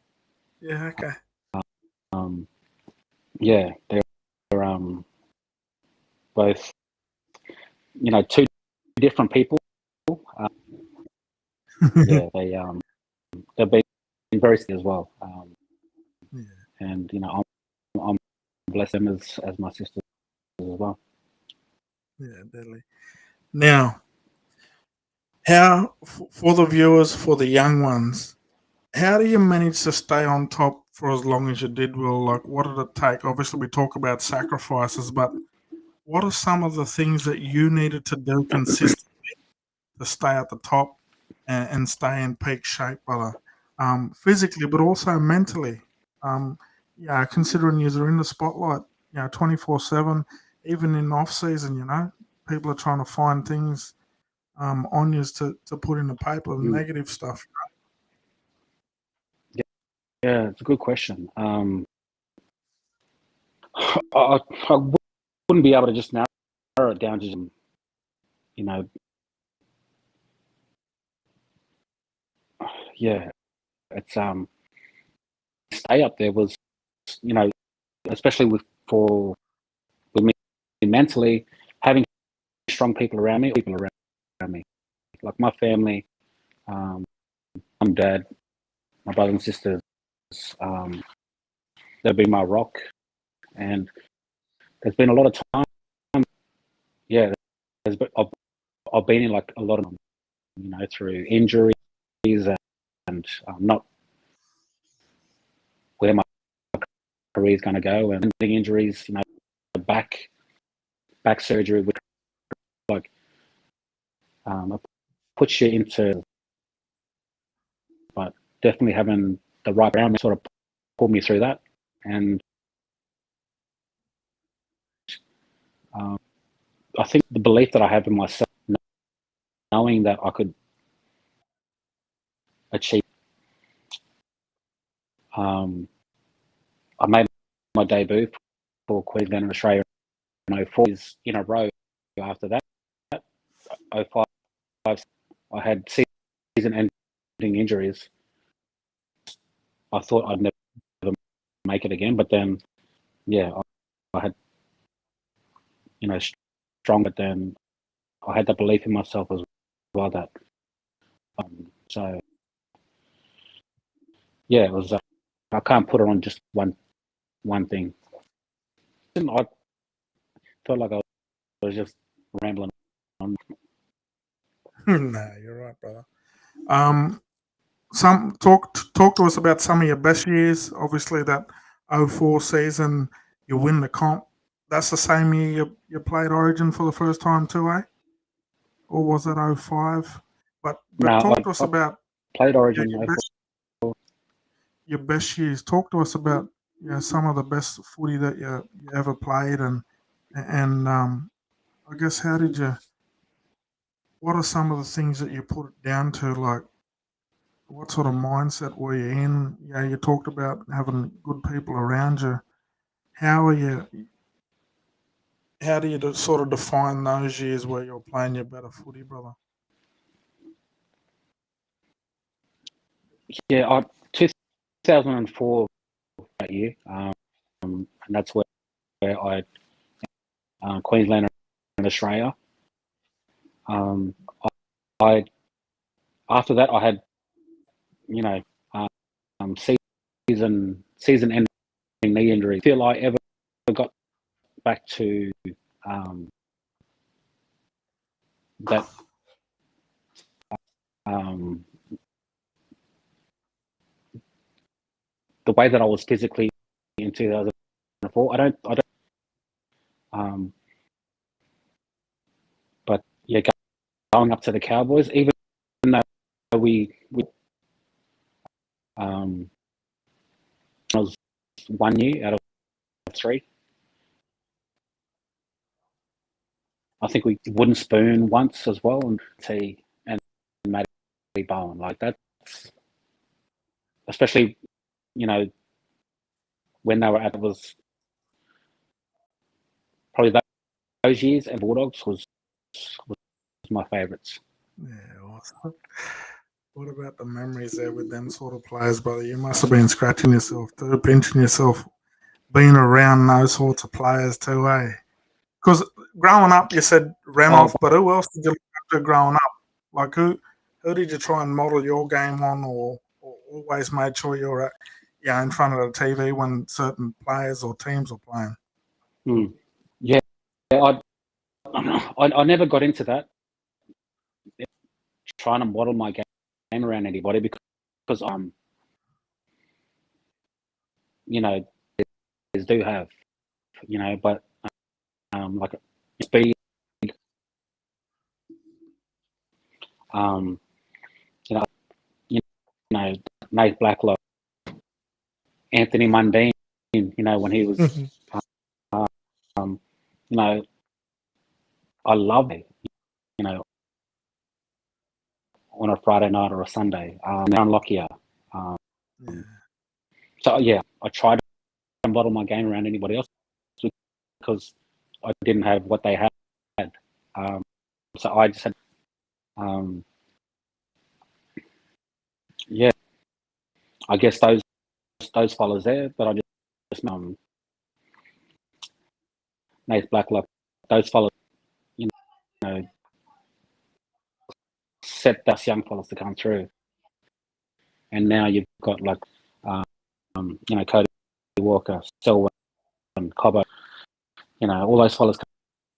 Yeah, okay. Yeah, they're both, two different people. Yeah, they've been very as well. Yeah. And I'm blessed them as my sisters as well. Yeah, deadly. Now, how for the viewers, for the young ones, how do you manage to stay on top for as long as you did, Will? Like, what did it take? Obviously, we talk about sacrifices, but what are some of the things that you needed to do consistently to stay at the top and stay in peak shape, brother? Physically, but also mentally. Yeah, considering you're in the spotlight, 24/7, even in off season, people are trying to find things on you to put in the paper, the negative stuff. Yeah, it's a good question. I wouldn't be able to just narrow it down to, yeah, it's stay up there was, especially with me mentally, having strong people around me, like my family, mum, dad, my brother and sisters, they've been my rock, and there's been a lot of time. Yeah, I've been in like a lot of, through injuries and not where my career is going to go, and injuries, back surgery, which like puts you into, but definitely having the right around me sort of pulled me through that, and I think the belief that I have in myself, knowing that I could achieve. I made my debut for Queensland and Australia in 04 years in a row. After that, 05, I had season-ending injuries. I thought I'd never make it again, but then, yeah, I had, strong, but then I had that belief in myself as well that, so, yeah, it was, I can't put it on just one thing. I felt like I was just rambling on. No, you're right, brother. Some talk to us about some of your best years. Obviously, that '04 season, you win the comp. That's the same year you played Origin for the first time too, eh? Or was it '05? But No, talk to us I about played Origin your best years. Talk to us about some of the best footy that you ever played, and I guess how did you? What are some of the things that you put it down to? Like, what sort of mindset were you in? Yeah, you talked about having good people around you. How are you? How do you sort of define those years where you're playing your better footy, brother? Yeah, 2004 that year, and that's where I Queensland and Australia. I after that I had season ending knee injury. Feel I ever got back to that the way that I was physically in 2004. I don't. But yeah, going up to the Cowboys, even though we I was 1 year out of 3. I think we wooden spoon once as well, and Matty Bowen. Like that's especially, you know, when they were at, it was probably those years, and Bulldogs was my favourites. Yeah, awesome. What about the memories there with them sort of players, brother? You must have been scratching yourself too, pinching yourself, being around those sorts of players too, eh? Because growing up, you said Renoff, but who else did you look up to growing up? Like who did you try and model your game on, or always made sure you're in front of the TV when certain players or teams were playing? Yeah, I never got into that, trying to model my game around anybody, because you know, do have, you know, but like speed, you know, Nate Blacklock, Anthony Mundine, you know, when he was, you know, I love it, you know, on a Friday night or a Sunday, Lockyer. So yeah, I tried to model my game around anybody else because I didn't have what they had. So I just had, yeah, I guess those fellas there, but I just Nate Blacklock, those fellas, you know, set us young fellas to come through, and now you've got like, you know, Cody Walker, Selwyn, Cobbo, you know, all those fellas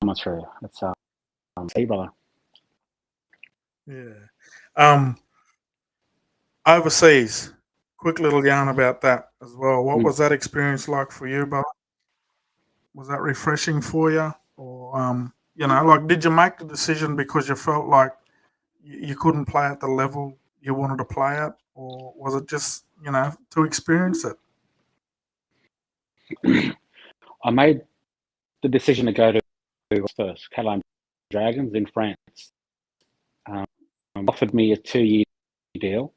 coming through. It's see, brother. Yeah. Overseas, quick little yarn about that as well. What was that experience like for you, brother? Was that refreshing for you, or you know, like, did you make the decision because you felt like you couldn't play at the level you wanted to play at, or was it just, you know, to experience it? I made the decision to go to first, Catalan Dragons in France. Offered me a 2-year deal.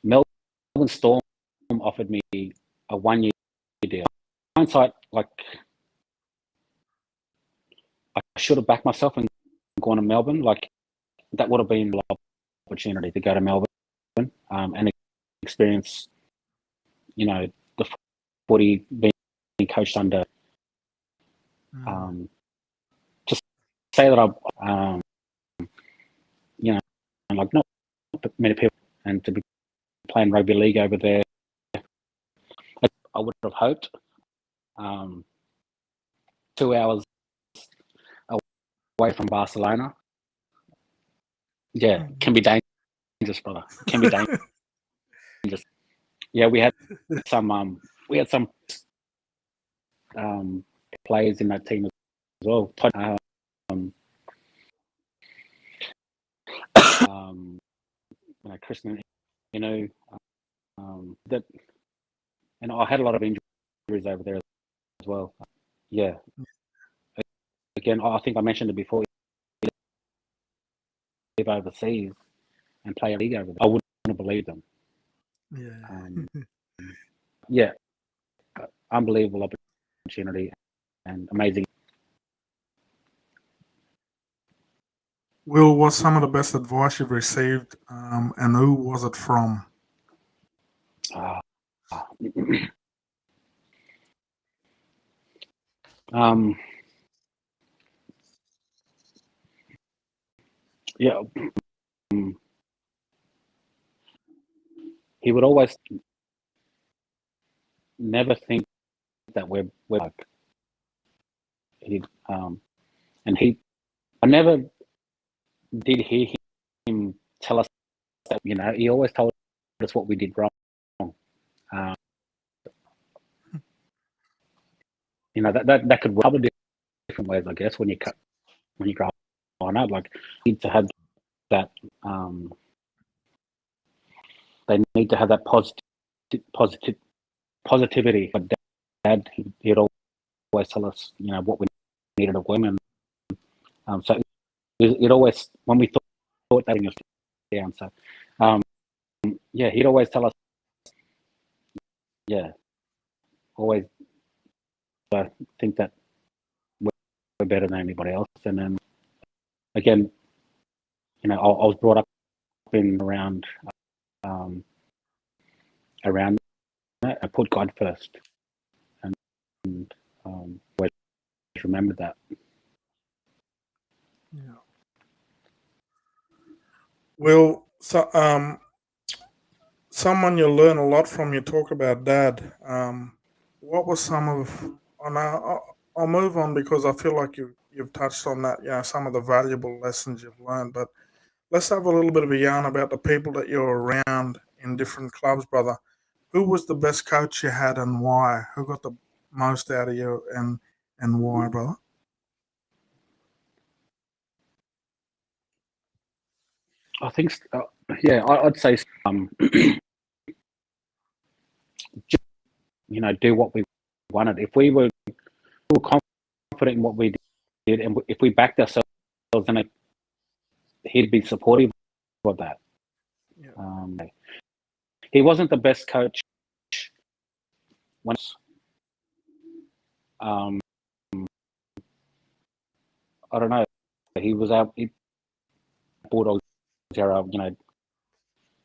Melbourne Storm offered me a 1-year deal. In hindsight, like, I should have backed myself and gone to Melbourne. Like, that would have been an opportunity to go to Melbourne and experience, you know, the footy being coached under. Just say that you know, like, not many people, and to be playing rugby league over there, I would have hoped. 2 hours away from Barcelona. Yeah, can be dangerous, brother. Can be dangerous. Yeah, we had some players in that team as well. You know, Kristen, you know, that, and I had a lot of injuries over there as well. Yeah. Again, I think I mentioned it before. Live overseas and play a league over there, I wouldn't have believed them. Yeah. Yeah, unbelievable opportunity and amazing. Will, what's some of the best advice you've received, and who was it from? Yeah, he would always never think that we're like, he, and I never did hear him tell us that, you know, he always told us what we did wrong. You know, that could rub a different ways, I guess, when you grow up. Like, you need to have that. They need to have that positivity. But Dad, he'd always tell us, you know, what we needed of women. So it always, when we thought that was down. So yeah, he'd always tell us, yeah, always think that we're better than anybody else. And then again, I was brought up in around that. I put God first, and always remembered that. Yeah. Well, so someone you learn a lot from. You talk about Dad. What was some of? I'll move on because I feel like you've touched on that. Some of the valuable lessons you've learned. But let's have a little bit of a yarn about the people that you're around in different clubs, brother. Who was the best coach you had and why? Who got the most out of you and why, brother? I think, yeah, I'd say, just, do what we wanted. If we were confident in what we did, and if we backed ourselves, then he'd be supportive of that. Yeah. He wasn't the best coach. Once, I don't know. He was out. Bulldogs era,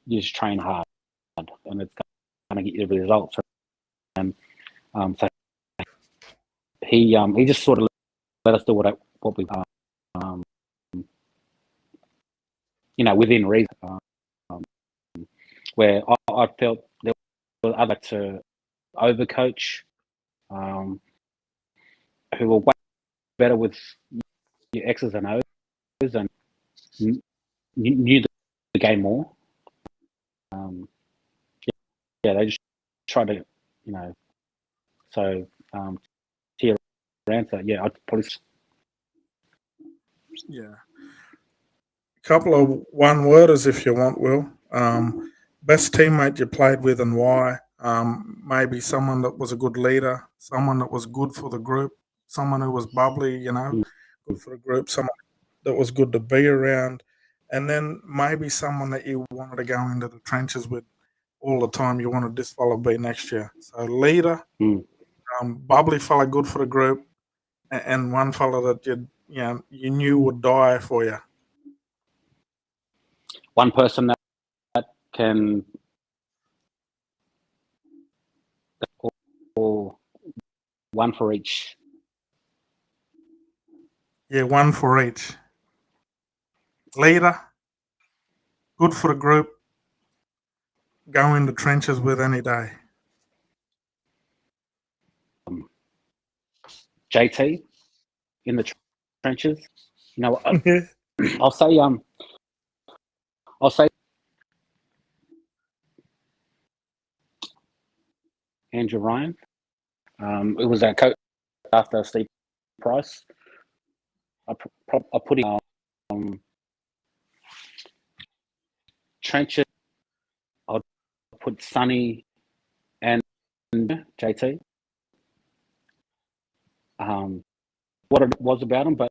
you just train hard, and it's going to get you the results. And so he just sort of let us do what we within reason. Where I felt there was other to overcoach, who were way better with your X's and O's and knew the game more. Yeah, they just tried to, So to your answer, yeah, I'd probably. Yeah. A couple of one-worders if you want, Will. Best teammate you played with and why? Maybe someone that was a good leader, someone that was good for the group, someone who was bubbly, good for the group, someone that was good to be around, and then maybe someone that you wanted to go into the trenches with all the time. You wanted this fellow to be next year. So leader, bubbly fella, good for the group, and one fella that you knew would die for you. One person that can, or one for each. Yeah, one for each. Leader, good for the group, go in the trenches with any day. JT in the trenches. Yeah. I'll say Andrew Ryan. It was our coach after Steve Price. I put him trenches. I'd put Sonny and JT. What it was about him, but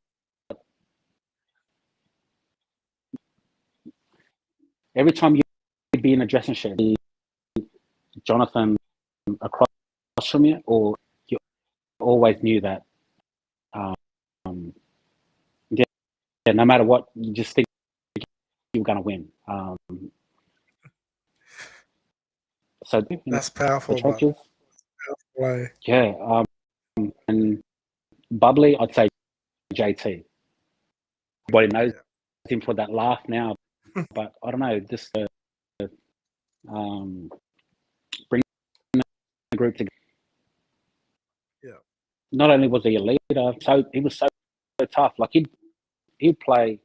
every time you'd be in a dressing shed, Jonathan across from you, or you always knew that. Yeah, no matter what, you just think you were going to win. So that's powerful. The Play. Yeah, and bubbly, I'd say JT. Everybody knows him for that laugh now, but I don't know, just bring the group together. Yeah. Not only was he a leader, so he was so tough. Like he'd play,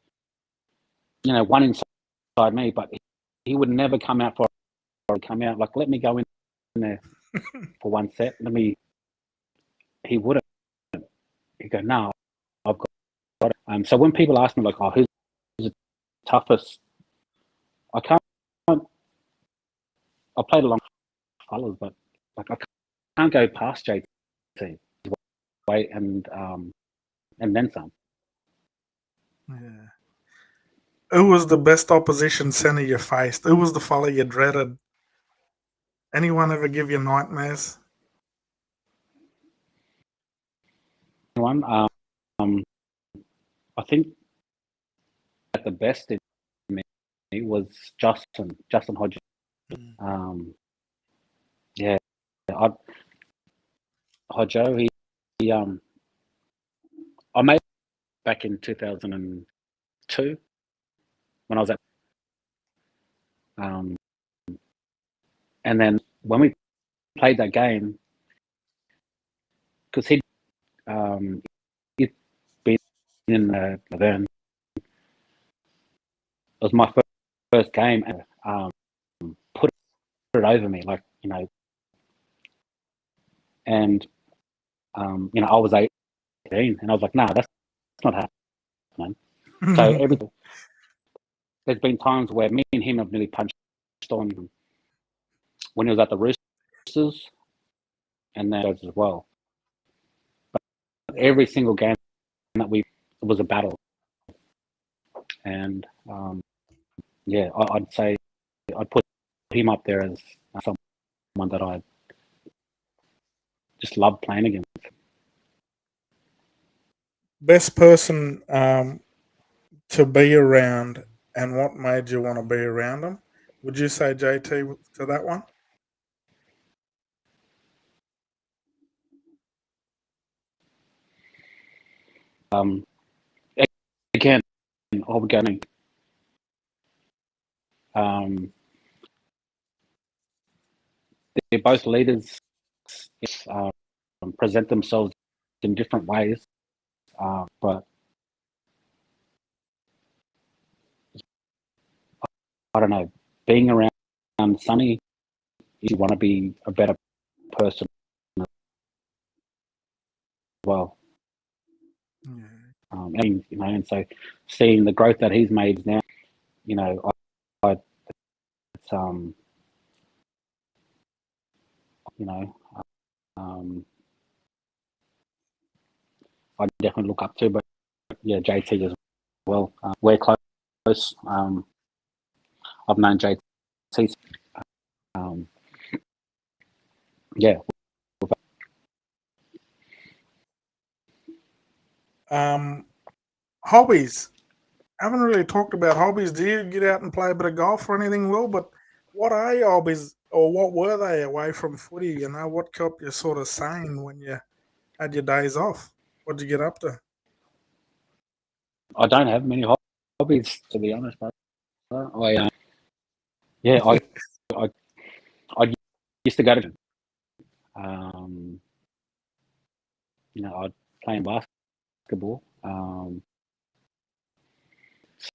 one inside me, but he would never come out like, let me go in there for one set. He wouldn't. He'd go, no, I've got it. So when people ask me like, oh, who's the toughest? I played along fellas, but like I can't go past JT. Wait, and then some. Yeah. Who was the best opposition centre you faced? Who was the fella you dreaded? Anyone ever give you nightmares? One, I think at the best in me was Justin Hodges. Yeah, Hodjo. I made back in 2002 when I was at, and then when we played that game, because he'd been in the Laverne. It was my first game, and put it over me, like, and I was 18, and I was like, nah, that's not happening. So there's been times where me and him have nearly punched on when he was at the Roosters, and then as well. But every single game that it was a battle, and I'd say I'd put him up there as someone that I just love playing against. Best person to be around, and what made you want to be around them? Would you say JT to that one? Again, I'll be going. They're both leaders. Present themselves in different ways, but I don't know. Being around Sonny, you want to be a better person as well. Yeah. And so seeing the growth that he's made now, I it's I definitely look up to, but yeah, JT as well. We're close. I've known JT. Yeah. Hobbies. I haven't really talked about hobbies. Do you get out and play a bit of golf or anything, Will? But what are your hobbies, or what were they away from footy? What kept you sort of sane when you had your days off? What did you get up to? I don't have many hobbies, to be honest, but I used to go to, I'd play basketball,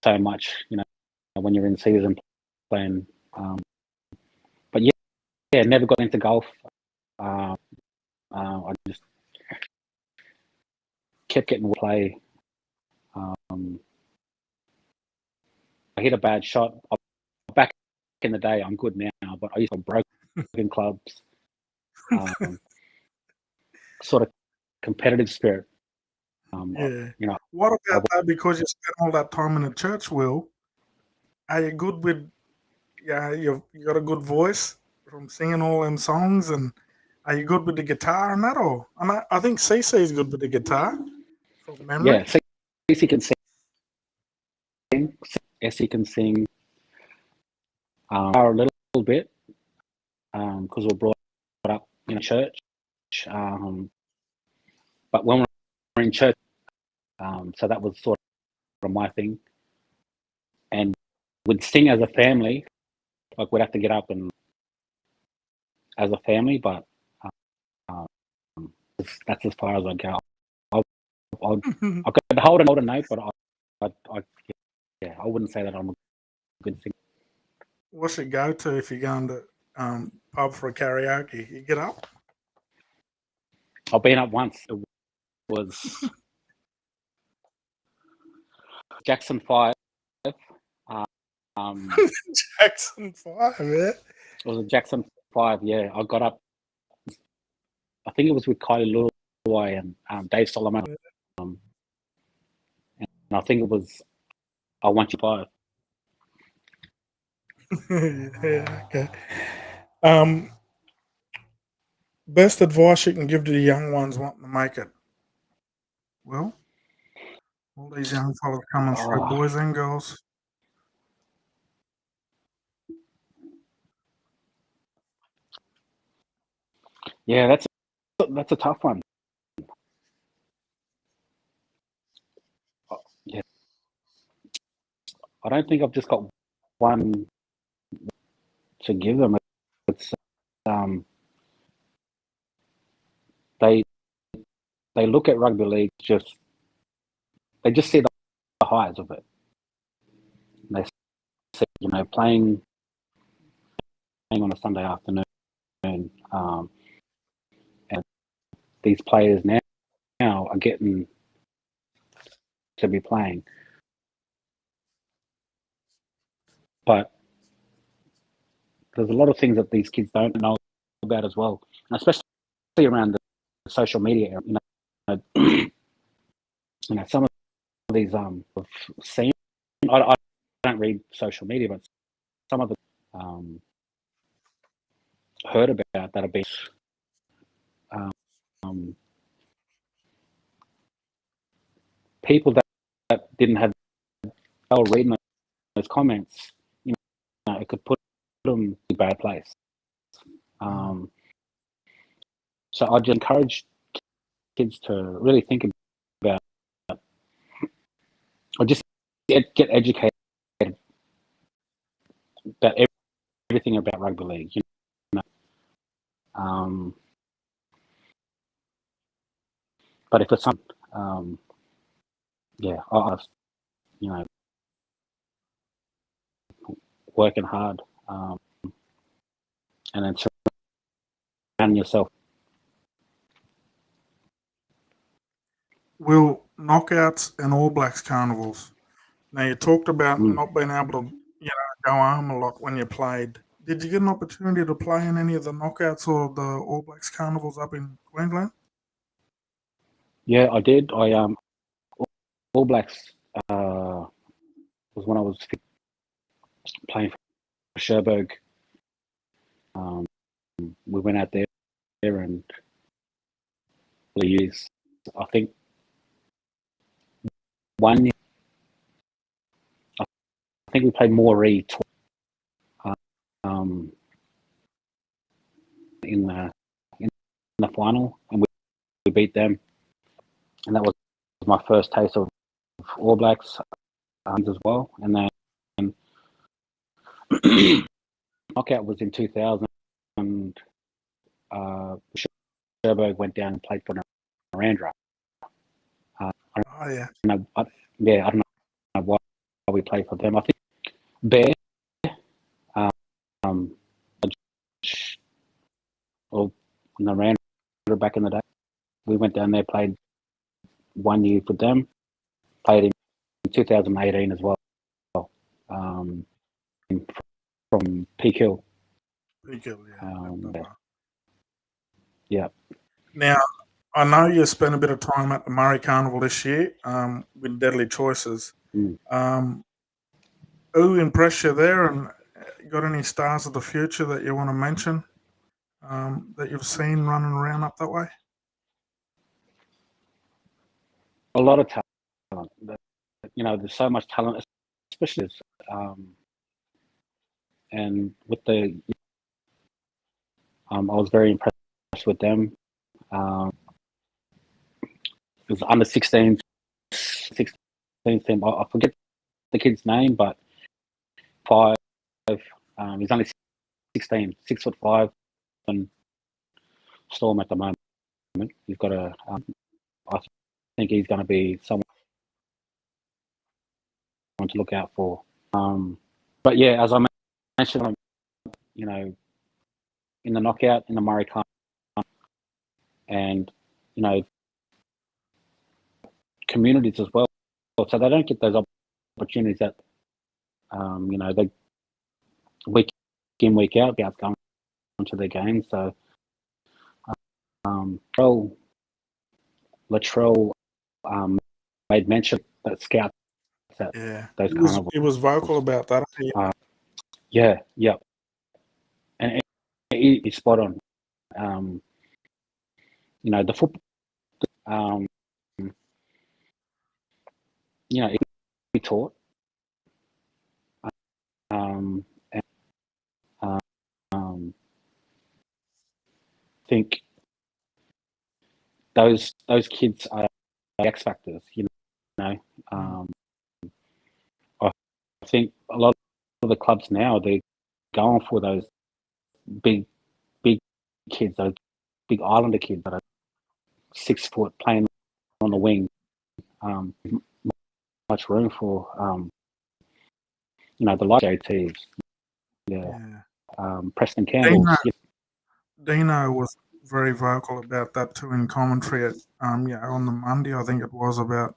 so much, when you're in season playing, but never got into golf. I just kept getting to play. I hit a bad shot. Back in the day, I'm good now, but I used to have broken clubs. Sort of competitive spirit. What about that? Because you spent all that time in the church, Will. Are you good with? Yeah, you got a good voice from singing all them songs, and are you good with the guitar and that? Or I think CC is good with the guitar from memory. Yeah, CC can sing. SC can sing a little bit because we're brought up in a church. But when we're in church, so that was sort of my thing. And we'd sing as a family, like we'd have to get up and as a family, but that's as far as I go. I could hold a note, but I wouldn't say that I'm a good singer. What's your go-to if you're going to pub for a karaoke? You get up? I've been up once. It was Jackson 5. Jackson 5, yeah. It was a Jackson 5, yeah. I got up, I think it was with Kylie Lewis and Dave Solomon. And and I think it was I want you five. Yeah, okay. Um, best advice you can give to the young ones wanting to make it? Well, all these young fellas coming through, Oh, boys and girls. yeah, that's a tough one. Yeah, I don't think I've just got one to give them. It's um, they they look at rugby league they just see the highs of it. They see, playing on a Sunday afternoon, um, and these players now are getting to be playing, but there's a lot of things that these kids don't know about as well, and especially around the social media era. Some of these I've seen. I don't read social media, but some of the heard about that have been um, people that didn't have well reading those comments. It could put them in a bad place. So I just encourage kids to really think about, or just get educated about everything about rugby league. Um, but if it's something, yeah, I've you know working hard, and then surround yourself. Will knockouts and All Blacks carnivals. Now you talked about Mm. not being able to, go home a lot when you played. Did you get an opportunity to play in any of the knockouts or the All Blacks carnivals up in Queensland? Yeah, I did. All Blacks was when I was playing for Sherburg. We went out there and used, I think, 1 year. I think we played Moree um, in the final, and we beat them, and that was my first taste of All Blacks as well. And then knockout was in 2000, and Sherburg went down and played for Narendra. Oh yeah. I don't know why we played for them. I think Bear, um, or Narendra back in the day. We went down there, played 1 year for them, played in 2018 as well, um, from Peak Hill. Peak Hill, yeah. Yeah. Now, I know you spent a bit of time at the Murray Carnival this year with Deadly Choices. Mm. Who impressed you there, and got any stars of the future that you want to mention that you've seen running around up that way? A lot of talent. There's so much talent, especially and with I was very impressed with them. It was under 16 team. I forget the kid's name, but 5. He's only 16, 6'5", and Storm at the moment. He's got I think he's going to be someone to look out for. But yeah, as I mentioned, in the knockout in the Murray Cup, and communities as well. So they don't get those opportunities that they week in, week out, going to their games. So Latrell made mention that scouts at Yeah, those he was carnivals. vocal about that. Yeah, and he's spot on. The football. It can be taught. And think those kids are the X factors. I think a lot of the clubs now, they're going for those big kids, those big Islander kids that are 6 foot playing on the wing. Much room for the light JTs. Preston Campbell's. Dino was very vocal about that too in commentary at on the Monday, I think it was, about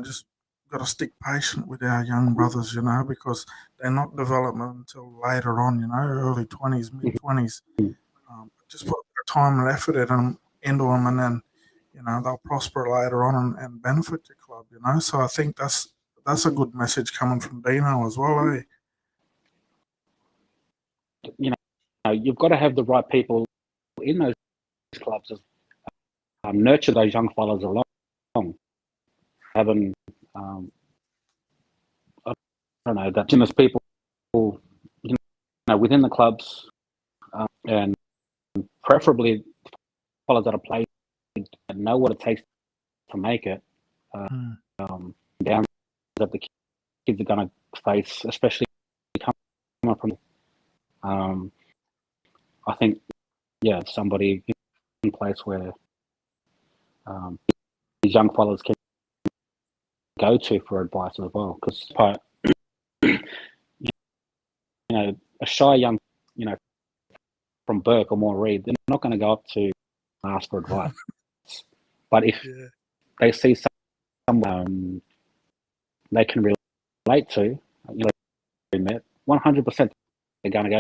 just got to stick patient with our young brothers, because they're not development until later on, early 20s, mid 20s. Just put a bit of time and effort into them, and then they'll prosper later on and benefit your club. So I think that's a good message coming from Dino as well, eh? You've got to have the right people in those clubs. Nurture those young fellas along. Having I don't know, that gymnast people within the clubs, and preferably fellas that are played and know what it takes to make it. Down that the kids are going to face, especially coming from. I think, somebody in place where these young fellas can go to for advice as well, because a shy young from Burke or Moree, they're not going to go up to ask for advice. But if they see someone they can relate to, 100% they're going to go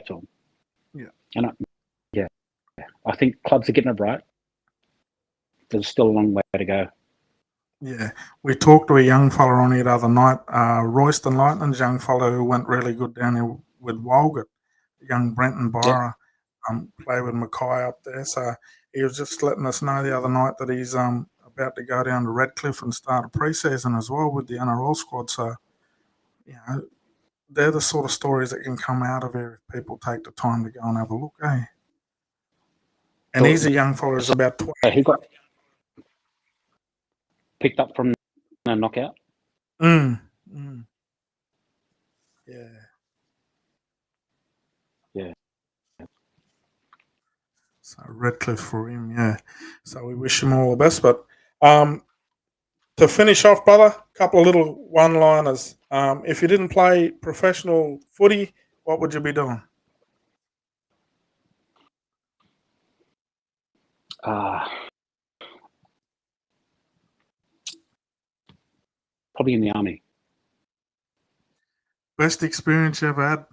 to them. Yeah. And I think clubs are getting it right. There's still a long way to go. Yeah, we talked to a young fella on it the other night, Royston Lightning's young fella who went really good down here with Walgett, young Brenton Byra, play with Mackay up there. So he was just letting us know the other night that he's about to go down to Redcliffe and start a pre-season as well with the NRL squad. So, they're the sort of stories that can come out of here if people take the time to go and have a look, eh? And he's a young fella who's about 20. He got picked up from a knockout. Yeah. So Redcliffe for him, yeah. So we wish him all the best. But to finish off, brother, a couple of little one-liners. If you didn't play professional footy, what would you be doing? Probably in the army. Best experience you ever had?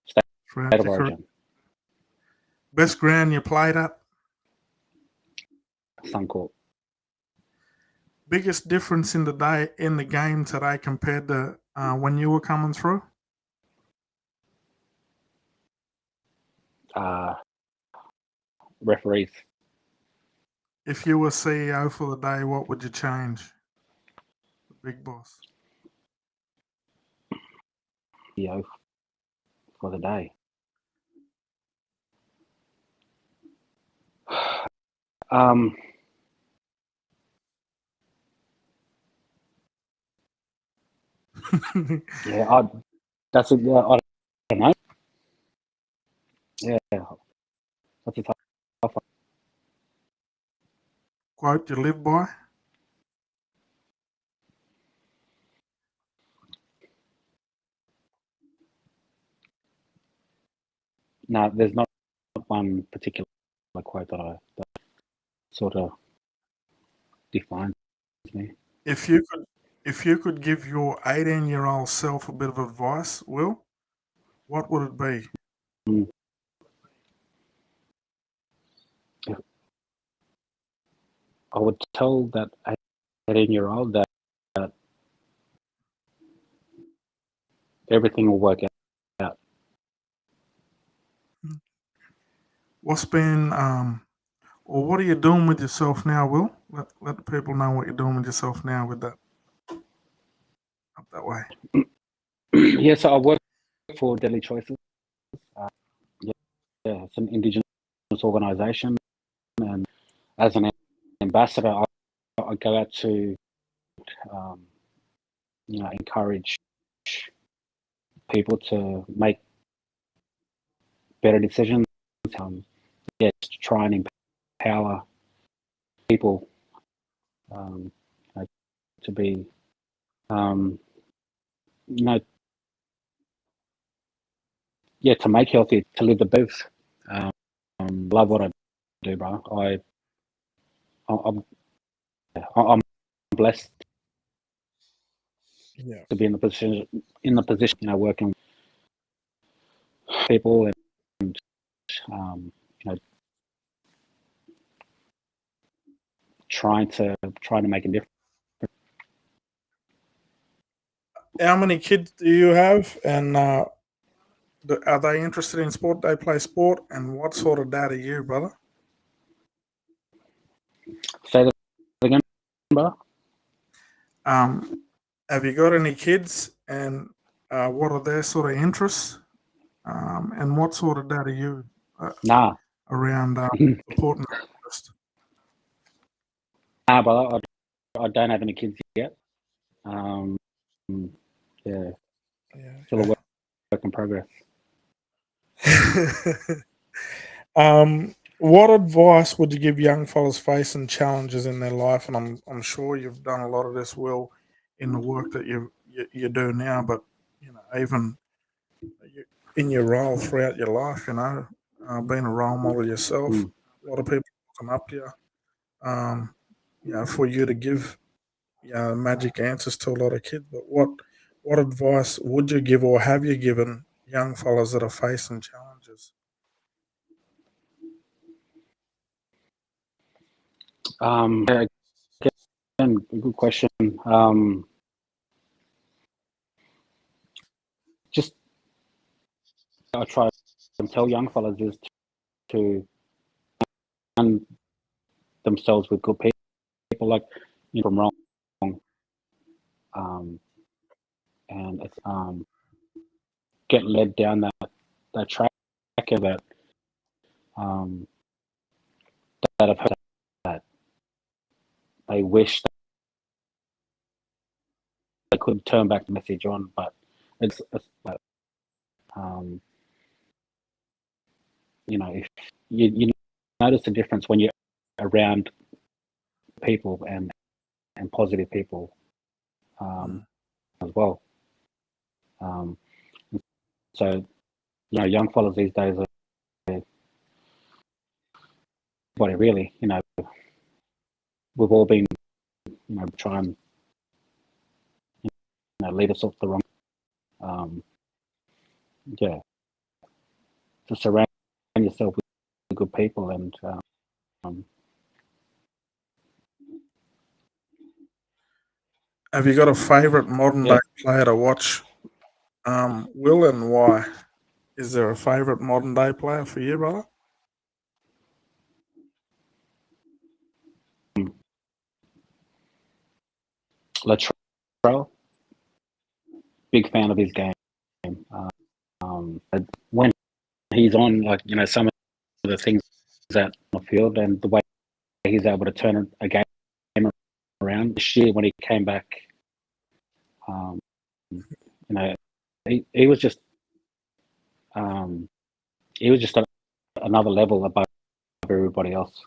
State of origin. Best ground you played at? Suncorp. Biggest difference in the game today compared to when you were coming through? Referees. If you were CEO for the day, what would you change? The big boss. CEO for the day. I don't know. Yeah, that's a tough one. Quote you live by? No, there's not one particular quote that sort of defines me. If you could give your 18-year-old self a bit of advice, Will, what would it be? Mm. I would tell that 18-year-old that everything will work out. What's been or what are you doing with yourself now, Will? Let the people know what you're doing with yourself now with that up that way. Yeah, so I work for Deadly Choices. Yeah, it's an Indigenous organisation, and as an ambassador, I go out to encourage people to make better decisions. To try and empower people to be, to make healthy, to live the best. Love what I do, bro. I'm blessed to be in the position, working with people and trying to make a difference. How many kids do you have, and are they interested in sport? They play sport, and what sort of dad are you, brother? Say that again, bro. Have you got any kids, and what are their sort of interests? And what sort of dad are you Nah, around supporting that interest? nah, brother. I don't have any kids yet. Yeah, still a work in progress. What advice would you give young fellas facing challenges in their life? And I'm sure you've done a lot of this, Will, in the work that you do now. But even in your role throughout your life, being a role model yourself, a lot of people looking up to you. For you to give magic answers to a lot of kids. But what advice would you give, or have you given young fellas that are facing challenges? Again, good question. Just I try and tell young fellas is to surround themselves with good people, like from wrong, and it's get led down that track of it. That I've heard that they wish that they could turn back the message on, but it's if you notice the difference when you're around people and positive people as well. So young fellas these days are what really we've all been trying lead us off the wrong. To surround yourself with good people and have you got a favorite modern day player to watch, Will, and why? Is there a favorite modern day player for you, brother? Latrell, big fan of his game. When he's on, some of the things that on the field and the way he's able to turn a game around. This year when he came back, he was just another level above everybody else.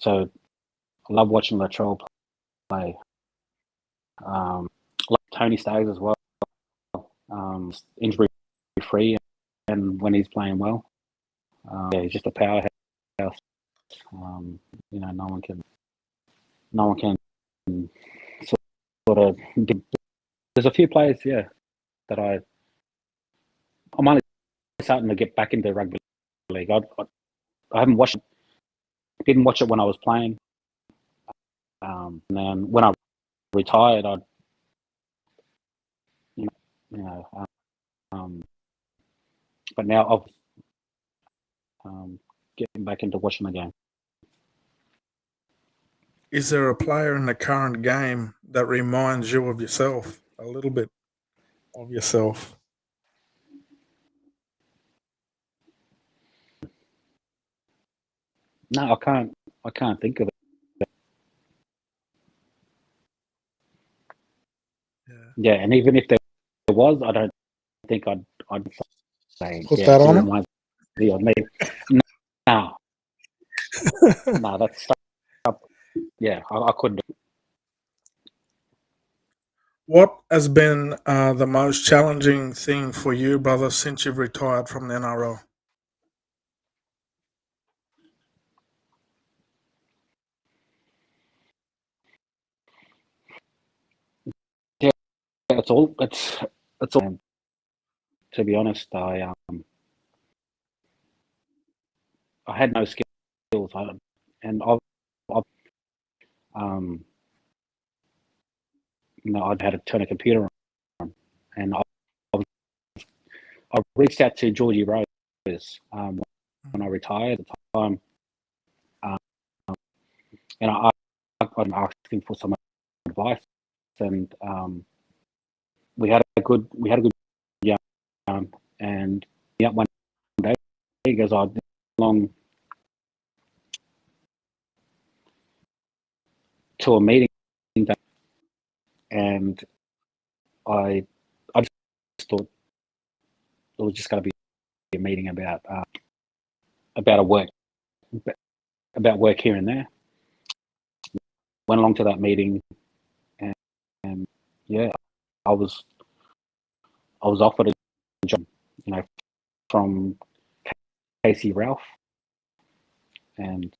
So I love watching Latrell play. Like Tony Staggs as well, injury free, and when he's playing well, he's just a powerhouse. No one can sort of. There's a few players, that I'm only starting to get back into rugby league. I haven't watched it. Didn't watch it when I was playing. And then when I retired, I, you know, but now I'm getting back into watching the game. Is there a player in the current game that reminds you of yourself, a little bit of yourself? No, I can't think of it. Yeah. Yeah, and even if there was, I don't think I'd say, Put yeah, that he on him? reminds me of me. No, no, that's yeah, I couldn't. What has been the most challenging thing for you, brother, since you've retired from the NRL? Yeah, it's all. To be honest, I had no skills, and I've I'd had to turn a computer on, and I reached out to Georgie Rose when I retired at the time, um, and I'm asking for some advice, and we had a good and yeah, one day he goes, "I along to a meeting," and I just thought it was just going to be a meeting about a work about work here and there. Went along to that meeting, and, and yeah, I was offered a job, from Casey Ralph, and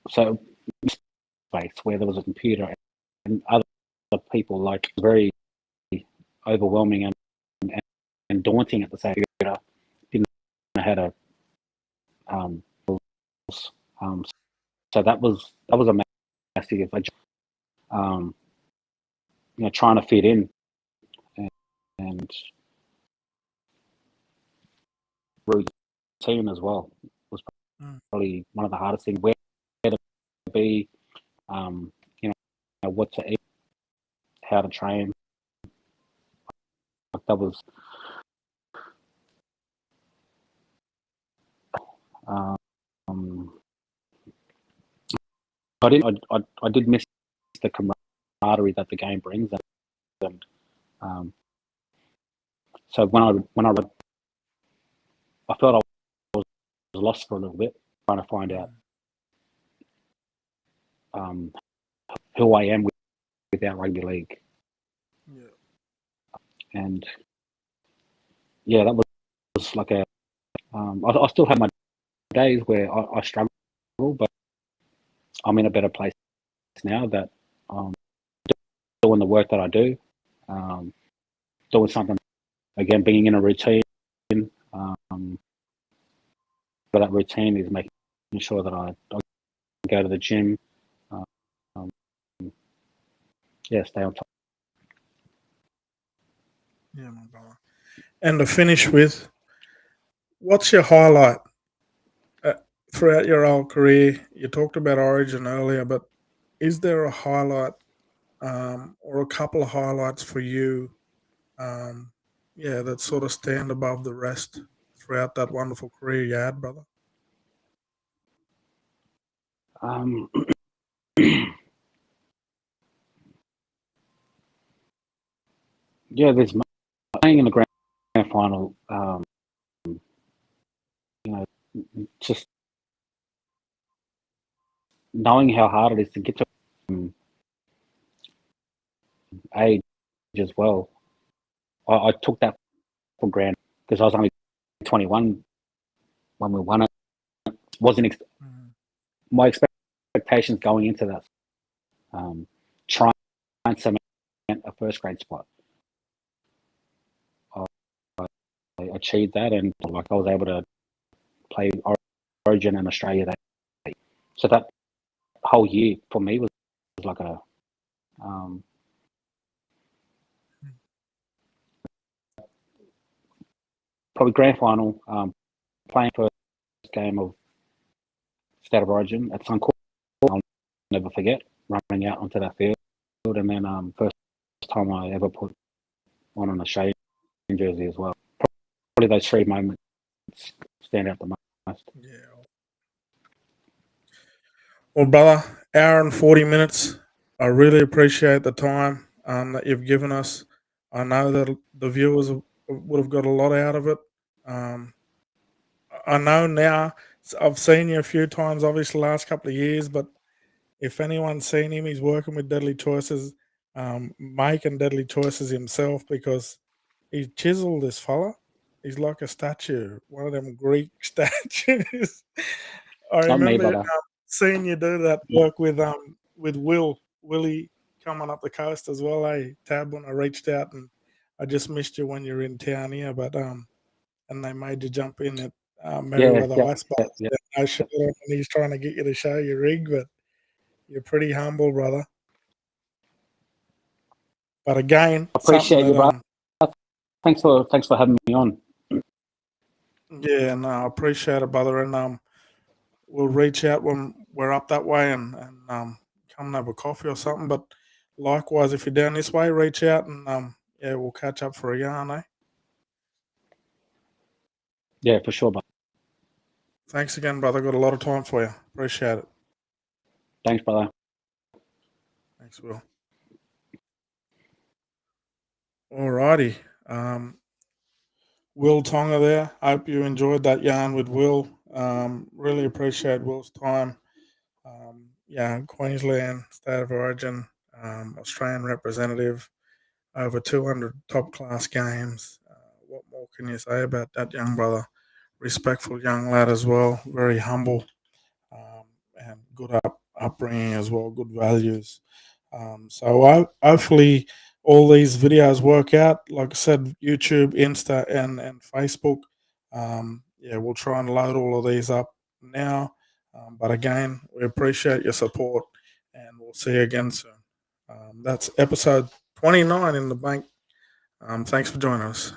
so space where there was a computer and other people, like, very overwhelming and daunting at the same time. Didn't know how to um, so that was a massive trying to fit in, and routine as well was Mm. probably one of the hardest things. Where to be, um, what to eat, how to train. That was um, I did miss the camaraderie that the game brings, and so I felt I was lost for a little bit, trying to find out who I am without rugby league, Yeah. and yeah, that was like a. I still have my days where I struggle, but I'm in a better place now that um, doing the work that I do, um, doing something again, being in a routine. Um, but that routine is making sure that I go to the gym, um, yeah, stay on top. Yeah, my brother. And to finish with, what's your highlight uh, throughout your whole career? You talked about Origin earlier, but is there a highlight or a couple of highlights for you? Um, yeah, that sort of stand above the rest throughout that wonderful career you had, brother. Um, yeah, there's playing in the grand final. Just knowing how hard it is to get to age as well. I took that for granted because I was only 21 when we won it. Wasn't my expectations going into that, try and cement a first grade spot. I, I achieved that, and like I was able to play Origin in Australia that day. So whole year for me was like a probably grand final, playing first game of State of Origin at Suncorp. I'll never forget running out onto that field, and then first time I ever put on an Australian jersey as well. Probably those three moments stand out the most. Yeah. Well, brother, hour and 40 minutes. I really appreciate the time that you've given us. I know that the viewers would have got a lot out of it. Um, I know now, I've seen you a few times, obviously, the last couple of years, but if anyone's seen him, he's working with Deadly Choices, making Deadly Choices himself because he's chiseled, this fella. He's like a statue, one of them Greek statues. I Not me, remember brother. seeing you do that work with Willie coming up the coast as well. Tab, when I reached out, and I just missed you when you were in town here, but and they made you jump in at Merriweather Ice Bar. Yeah. No shot, and he's trying to get you to show your rig, but you're pretty humble, brother. But again, Appreciate you, brother. Thanks for having me on. Yeah, no, I appreciate it, brother, and we'll reach out when we're up that way and come and have a coffee or something. But likewise, if you're down this way, reach out and yeah, we'll catch up for a yarn, eh? Yeah, for sure, brother. Thanks again, brother. Got a lot of time for you. Appreciate it. Thanks, brother. Thanks, Will. Alrighty. Will Tonga there. Hope you enjoyed that yarn with Will. Really appreciate Will's time. Yeah, Queensland, State of Origin, Australian representative, over 200 top class games. What more can you say about that young brother? Respectful young lad as well, very humble, and good upbringing as well, good values. So hopefully all these videos work out. Like I said, YouTube, Insta, and Facebook. Yeah, we'll try and load all of these up now. But again, we appreciate your support, and we'll see you again soon. That's episode 29 in the bank. Thanks for joining us.